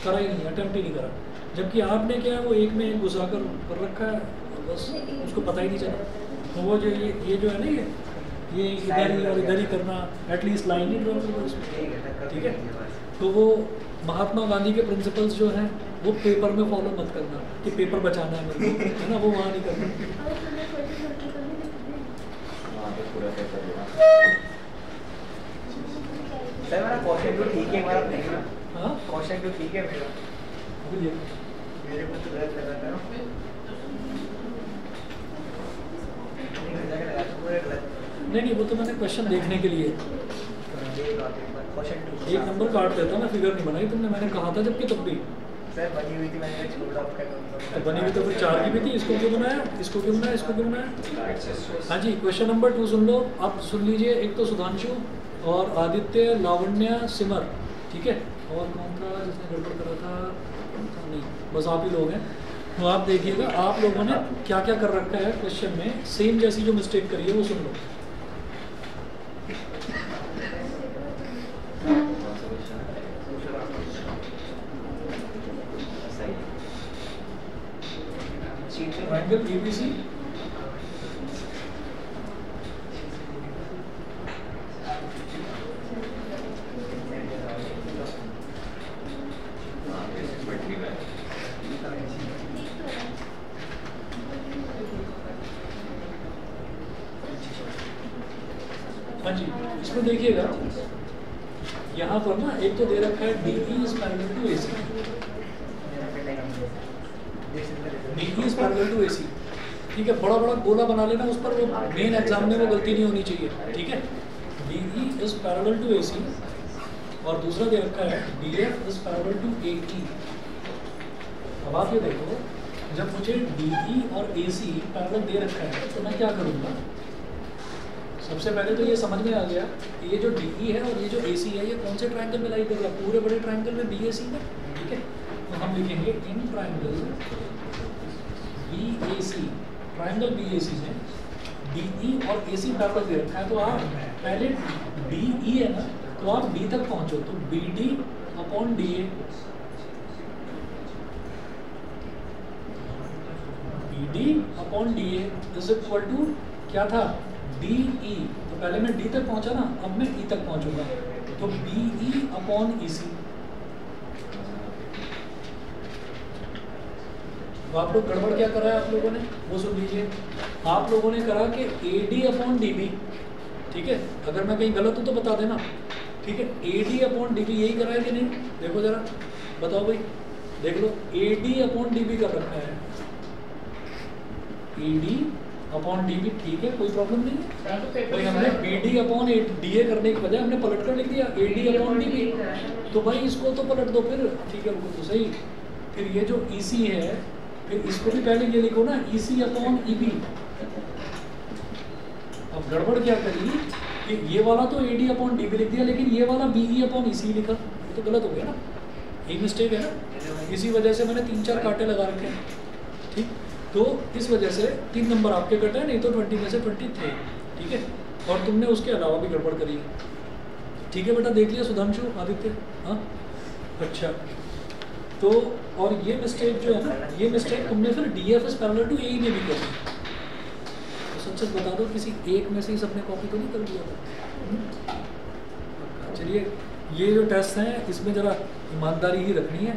करा ही नहीं, अटेम्प्ट ही नहीं करा, जबकि आपने क्या है वो एक में एक घुसा कर रखा है, बस उसको पता ही नहीं चला। तो वो जो ये जो है ना ये इधर ही और इधर ही करना, एटलीस्ट लाइन ही ड्रॉ करो इसमें, ठीक है। तो वो महात्मा गांधी के प्रिंसिपल्स जो हैं वो पेपर में फॉलो मत करना कि पेपर बचाना है मेरे को, है ना, वो वहाँ नहीं करना। सर मेरा क्वेश्चन तो ठीक है, मेरा नहीं ना, हाँ क्वेश्चन तो ठीक है मेरा, अभी देखो मेरे को तो गलत लगा था ना, नहीं वो तो मैंने क्वेश्चन देखने के लिए एक नंबर काट देता, मैं फिगर नहीं बनाई तुमने, मैंने कहा था जबकि तब भी सर बनी हुई थी, मैंने छोड़ा आपका तो बनी हुई तो फिर 4 की भी थी, इसको क्यों बनाया, इसको क्यों बनाया, इसको क्यों बनाया। हाँ जी, क्वेश्चन नंबर 2 सुन लो, आप सुन लीजिए। एक तो सुधांशु और आदित्य, लावण्य, सिमर, ठीक है, और कौन था जिसने गड़बड़ करा था, नहीं बस आप ही लोग हैं। तो आप देखिएगा आप लोगों ने क्या क्या कर रखा है क्वेश्चन में, सेम जैसी जो मिस्टेक करी है वो सुन लो। ट्रायंगल ABC, हाँ जी, इसमें देखिएगा यहाँ पर ना एक तो दे रखा है DE is parallel to AC, DE is parallel to AC, ठीक है, बड़ा बड़ा गोला बना लेना उस पर, वो मेन एग्जाम में वो गलती नहीं होनी चाहिए, ठीक है। DE is parallel to AC और दूसरा दे रखा है DF is parallel to AE। अब आप ये देखो, जब मुझे DE और AC पैरेलल दे रखा है तो मैं क्या करूँगा, सबसे पहले तो ये समझ में आ गया कि ये जो DE है और ये जो AC है ये कौन से ट्रायंगल में लाई कर रहा है, पूरे बड़े ट्रायंगल में BAC में, ठीक है। तो हम लिखेंगे in triangle BAC, triangle BAC में DE और AC पैरेलल दे रखा है, तो आप पहले DE है ना, तो आप D तक पहुंचो, तो BD upon DA, BD upon DA is equal to क्या था, DE। तो पहले मैं D तक पहुंचा ना, अब मैं E तक पहुंचूंगा, तो BE अपॉन EC। तो आप लोग गड़बड़ क्या करा है आप लोगों ने, वो सुन लीजिए। आप लोगों ने करा कि AD अपॉन DB, ठीक है, अगर मैं कहीं गलत हूँ तो बता देना, ठीक है। AD अपॉन DB यही करा है कि नहीं, देखो जरा बताओ भाई, देख लो AD अपॉन DB कर रखा है, AD अपॉन DB, ठीक है, कोई प्रॉब्लम नहीं है। भाई हमने BD अपॉन DA करने के बजाय हमने पलट कर लिख दिया AD अपॉन DB, तो भाई इसको तो पलट दो फिर, ठीक है, रुको तो सही। फिर ये जो EC है, फिर इसको भी पहले ये लिखो ना, EC अपॉन EB। अब गड़बड़ क्या करी कि ये वाला तो AD अपॉन DB लिख दिया, लेकिन ये वाला BE अपॉन EC लिखा, ये तो गलत हो गया ना, ये मिस्टेक है ना, इसी वजह से मैंने 3-4 कांटे लगा रखे हैं, ठीक। तो इस वजह से 3 नंबर आपके कटे हैं, नहीं तो 20 में से 20 थे, ठीक है। और तुमने उसके अलावा भी गड़बड़ करी है, ठीक है बेटा, देख लिया सुधांशु, आदित्य, हाँ अच्छा। तो और ये मिस्टेक जो है ना, ये मिस्टेक तुमने फिर DF is parallel to AE में भी कर दी। तो सच सच बता दो, किसी एक में से ही सबने कॉपी तो नहीं कर दिया। चलिए, ये जो टेस्ट हैं इसमें ज़रा ईमानदारी ही रखनी है,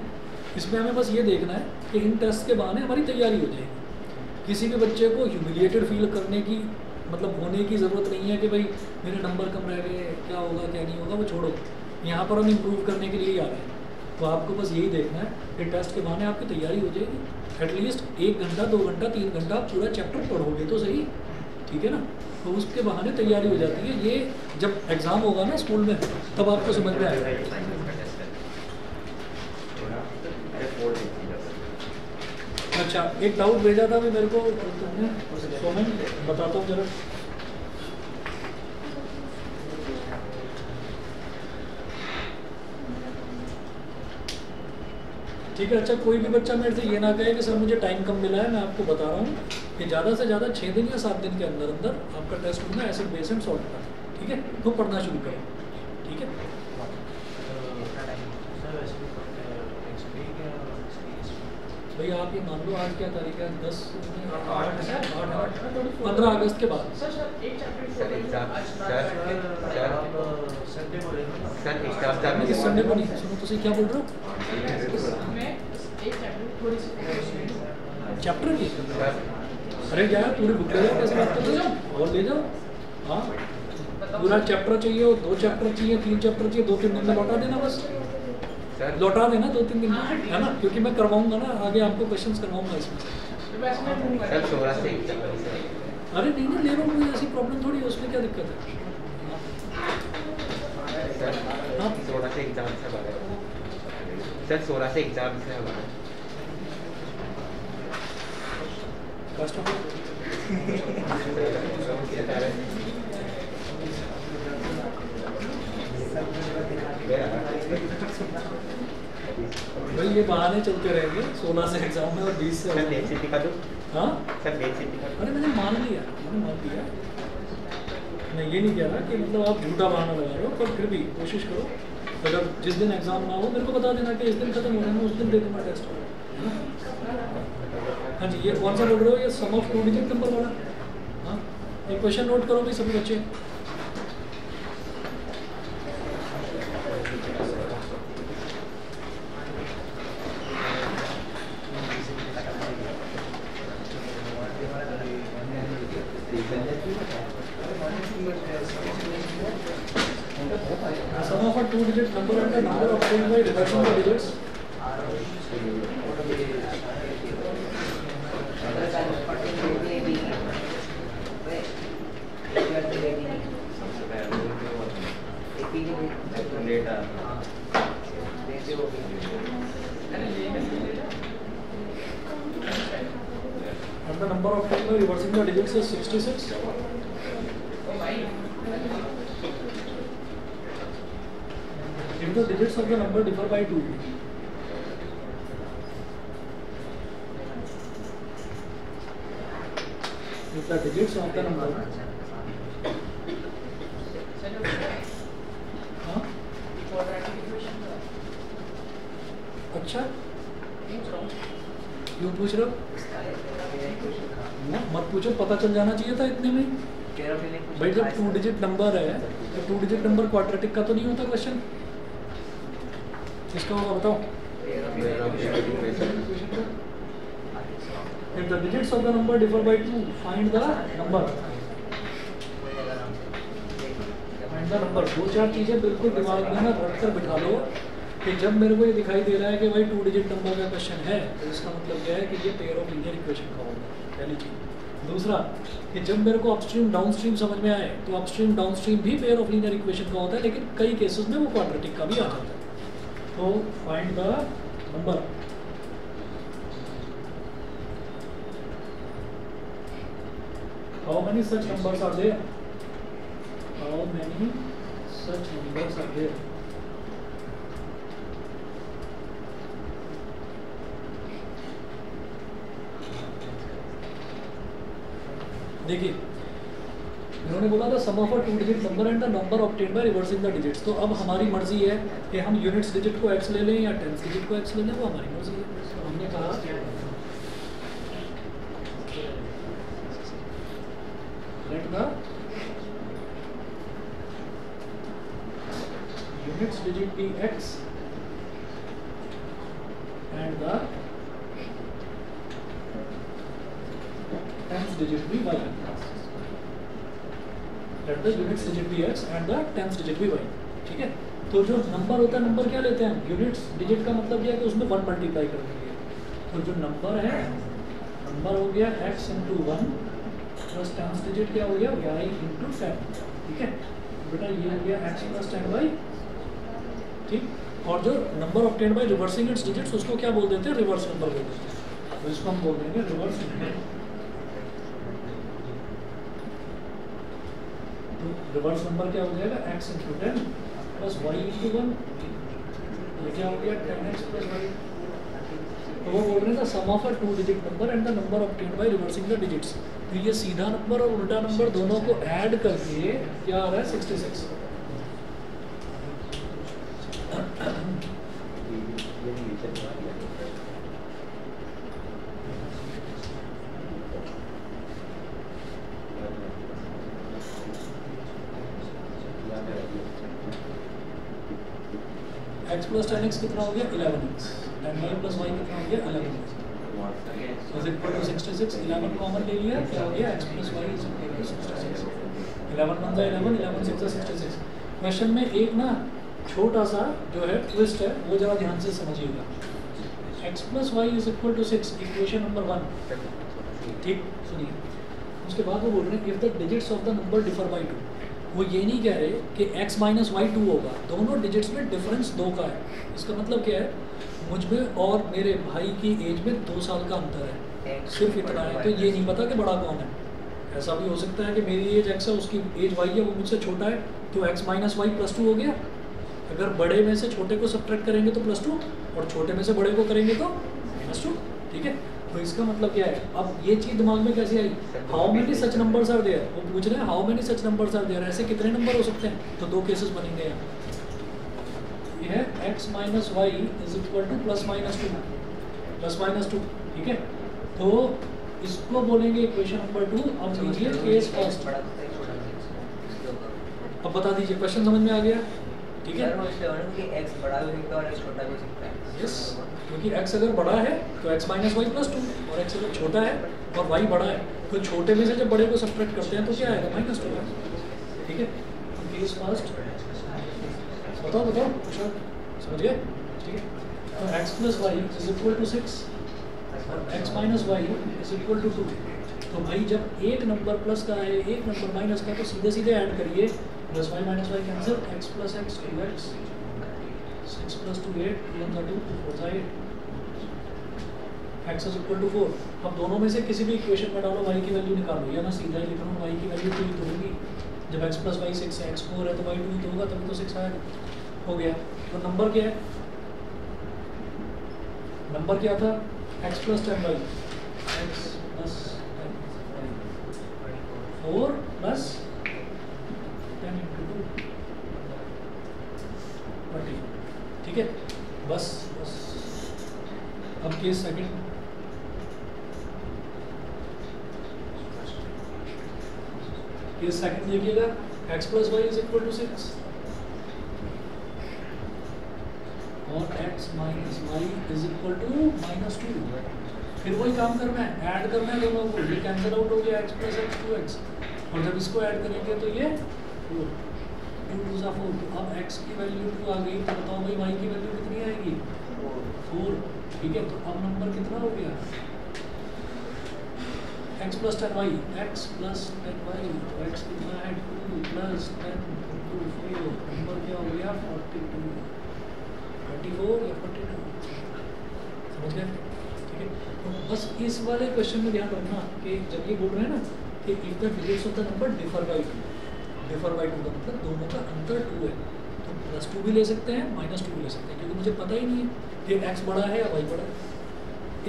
इसमें हमें बस ये देखना है कि इन टेस्ट के बहाने हमारी तैयारी हो जाएगी। किसी भी बच्चे को ह्यूमिलिएटेड फील करने की मतलब होने की ज़रूरत नहीं है कि भाई मेरे नंबर कम रह गए, क्या होगा क्या नहीं होगा, वो छोड़ो, यहाँ पर हम इम्प्रूव करने के लिए ही आ रहे हैं। तो आपको बस यही देखना है कि टेस्ट के बहाने आपकी तैयारी हो जाएगी। एटलीस्ट 1 घंटा 2 घंटा 3 घंटा पूरा चैप्टर पढ़ोगे तो सही, ठीक है ना। तो उसके बहाने तैयारी हो जाती है। ये जब एग्ज़ाम होगा ना स्कूल में तब आपको समझ में आएगा। अच्छा, एक डाउट भेजा था भी मेरे को तुमने, तो मैं बताता हूँ जरा। ठीक है। अच्छा, कोई भी बच्चा मेरे से ये ना कहे कि सर मुझे टाइम कम मिला है। मैं आपको बता रहा हूँ कि ज़्यादा से ज़्यादा 6 दिन या 7 दिन के अंदर अंदर आपका टेस्ट होना एसिड बेस एंड सॉल्ट का। ठीक है, तो पढ़ना शुरू करें। ठीक है, भैया आप ये मान लो आज क्या तारीख है, 15 अगस्त के बाद। सर एक चैप्टर सर एग्जाम इस संडे को नहीं, सुनो तो सही क्या बोल रहे हो, मैं एक चैप्टर थोड़ी सी चैप्टर की। अरे यार पूरी बुक ले जाओ, कैसे बात करते हो, और ले जाओ। हाँ, पूरा चैप्टर चाहिए, 2 चैप्टर चाहिए, 3 चैप्टर चाहिए, 2-3 दिन में लौटा देना बस। लौटा देना 2-3 दिन में, है ना, क्योंकि मैं करवाऊंगा ना आगे, आपको क्वेश्चंस करवाऊंगा इसमें। वैसे मैं दूंगा सर 16 से एग्जाम है सर। अरे नहीं ना, ले लो, कोई ऐसी प्रॉब्लम थोड़ी है, उसमें क्या दिक्कत है। सर हाँ 16 से एग्जाम से हमारा सर 16 से एग्जाम से हमारा कस्टमर भाई ये बहाने चलते रहेंगे, 16 से एग्जाम है और 20 से सर डेट शीट दिखा दो। हाँ सर डेट शीट दिखा दो। अरे मैंने मान लिया, मैं ये नहीं कह रहा कि मतलब आप झूठा बहाना लगा रहे हो, पर फिर भी कोशिश करो, अगर जिस दिन एग्जाम ना हो मेरे को बता देना कि इस दिन खत्म हो रहा है, उस दिन दे दूँगा टेस्ट। हाँ जी, ये कौन सा बोल रहे हो, ये सम ऑफ 2 डिजिट नंबर वाला। हाँ, ये क्वेश्चन नोट करो भाई सभी बच्चे। Sum of a 2-digit number and the number obtained by reduction the digits. And the number obtained by reversing the digits is 66. If the digits of the number differ by 2, if the digits of the number, हाँ अच्छा क्यों पूछ रहे हो, मत पूछो, पता चल जाना चाहिए था इतने में। भाई जब 2 डिजिट नंबर है तो 2 डिजिट नंबर क्वाड्रेटिक का तो नहीं होता क्वेश्चन, किसका होगा बताओ। If the digits of the number differ by 2, find the number. Find the number। 2-4 चीजें बिल्कुल दिमाग में ना रख कर बिठा लो कि जब मेरे को ये दिखाई दे रहा है कि भाई 2 डिजिट नंबर का क्वेश्चन है, तो इसका मतलब क्या है कि ये पेयर ऑफ लीनियर इक्वेशन का होगा, पहली चीज। दूसरा कि जब मेरे को अपस्ट्रीम डाउनस्ट्रीम समझ में आए, तो अपस्ट्रीम डाउनस्ट्रीम भी पेयर ऑफ लीनियर इक्वेशन का होता है, लेकिन कई केसेस में वो क्वाड्रेटिक का भी आ जाता है। तो find the number. How many such numbers are there? How many such numbers are there? देखिए इन्होंने बोला था sum of a 2 digit number and the number obtained by reversing the digits. तो अब हमारी मर्जी है कि हम यूनिट्स डिजिट को x ले लें या टेंस डिजिट को x ले लें, वो हमारी मर्जी है। तो हमने कहा let the units digit be x and the tens digit be y। Let the units digit be x and the tens digit be y। ठीक है, तो जो नंबर होता है, नंबर क्या लेते हैं हम, यूनिट्स डिजिट का मतलब क्या है कि उसमें 1 मल्टीप्लाई कर देंगे। तो जो नंबर है, नंबर हो गया x into 1 plus tens digit क्या हो गया y इंटू 10। ठीक है बेटा, ये हो गया x प्लस 10y। ठीक, और जो number obtained by reversing it's digits उसको क्या बोल देते हैं, रिवर्स नंबर बोल देते हैं। तो इसको हम बोल देंगे रिवर्स नंबर। रिवर्स नंबर क्या हो जाएगा, x into 10 plus y into 1। ये क्या हो गया 10x प्लस y। तो वो बोल रहे हैं sum of a 2 digit number and the number obtained by reversing the digits. तो ये सीधा नंबर और उल्टा नंबर दोनों को ऐड करके क्या आ रहा है 66। x प्लस 10x कितना हो गया 11x and y plus y कितना हो गया 11x is equal to 66। 11 common ले लिया, क्या हो गया x plus y is equal to 66। 11 1 11 11 6 66। Question में एक ना छोटा सा जो है ट्विस्ट है, वो जरा ध्यान से समझिएगा। x plus y is equal to 6 equation number 1, ठीक सुनिए। उसके बाद वो बोल रहे हैं if the digits of the number differ by 2। वो ये नहीं कह रहे कि x माइनस वाई 2 होगा, दोनों डिजिट्स में डिफरेंस 2 का है। इसका मतलब क्या है, मुझ में और मेरे भाई की एज में 2 साल का अंतर है, सिर्फ इतना है। तो ये नहीं पता कि बड़ा कौन है। ऐसा भी हो सकता है कि मेरी एज x है, उसकी एज y है, वो मुझसे छोटा है, तो x माइनस वाई प्लस 2 हो गया। अगर बड़े में से छोटे को सब्ट्रैक्ट करेंगे तो प्लस 2, और छोटे में से बड़े को करेंगे तो माइनस 2, ठीक है। तो इसका मतलब क्या है, अब ये चीज़ दिमाग में कैसे आई, how many such numbers are there. वो पूछ रहे हैं how many such numbers are there, ऐसे कितने नंबर हो सकते हैं। तो 2 केसेस बनेंगे यहाँ। ये है x minus y is equal to plus minus 2, ठीक है। तो इसको बोलेंगे इक्वेशन नंबर 2। अब लीजिए केस फर्स्ट। अब बता दीजिए, क्वेश्चन समझ में आ गया, ठीक है। x बड़ा भी हो सकता है और x छोटा भी हो सकता है। यस, क्योंकि x अगर बड़ा है तो x माइनस वाई प्लस 2, और x अगर छोटा है और y बड़ा है तो छोटे में से जब बड़े को सब्ट्रैक्ट करते हैं तो क्या आएगा माइनस 2, ठीक है। तो केस फर्स्ट बताओ समझ गए, ठीक है। तो x plus y is equal to 6 और x minus y is equal to 2। तो भाई जब एक नंबर प्लस का है एक नंबर माइनस का, तो सीधे सीधे ऐड करिए, plus y minus y cancel, x plus x 2x, 6 plus 2 8, 2 2 4 8, x is equal to 4। अब दोनों में से किसी भी इक्वेशन में डालो, y की वैल्यू निकालो, या मैं सीधा ही लिख रहा हूँ y की वैल्यू 2 तो होगी। जब x प्लस वाई 6 है, x 4 है तो y 2 तो होगा, तभी तो 6 आएगा। हो गया। तो नंबर क्या है, नंबर क्या था, x plus 10y, x plus 4 plus 10 into 2 20, ठीक है। बस अब केस सेकंड। केस सेकंड देखिएगा, x plus y is equal to 6 और x minus y is equal to minus 2। फिर वही काम करना है, ऐड करना है दोनों को। ये कैंसिल आउट हो गया, x प्लस x 2x, और जब इसको ऐड करेंगे तो ये 4, 2 2 4। तो अब x की वैल्यू 2 आ गई, तो बताओ भाई y की वैल्यू कितनी आएगी 4, ठीक है। तो अब नंबर कितना हो गया, x plus 10y, x plus 10y, तो x कितना है 2 प्लस 10 इंटू 4, नंबर क्या हो गया 42, 24 या 42, समझ गए, ठीक है। तो बस इस वाले क्वेश्चन में ध्यान रखना कि जब ये बोल रहे हैं ना कि if the digits of the number differ by 2, differ by 2 का मतलब दोनों का अंतर 2 है, तो प्लस 2 भी ले सकते हैं, माइनस 2 भी ले सकते हैं, क्योंकि मुझे पता ही नहीं है कि x बड़ा है या y बड़ा है।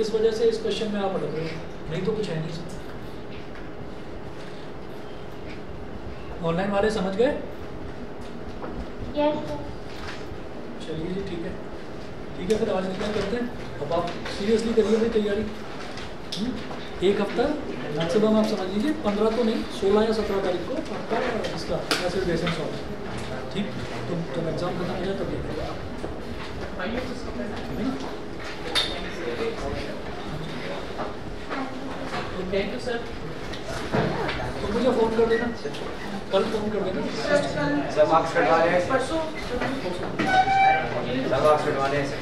इस वजह से इस क्वेश्चन में आप अटक रहे हैं, नहीं तो कुछ है नहीं। ऑनलाइन वाले समझ गए? यस। चलिए जी, ठीक है, ठीक है। फिर आज निकल करते हैं। अब आप सीरियसली करिए भाई तैयारी। एक हफ्ता मैक्सिमम आप समझ लीजिए, 15 तो नहीं, 16 या 17 तारीख को आपका इसका ऐसे बेसिक सॉल्व, ठीक। तो जब एग्जाम खत्म हो जाए तब देखिएगा, थैंक यू सर। तो मुझे फ़ोन कर देना, कल फ़ोन कर देना। सब मार्क्स कटवाने हैं, परसों सब मार्क्स कटवाने हैं।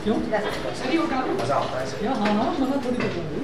क्यों? मजा आता है सर। क्या? हाँ, मना थोड़ी कर दूँगी।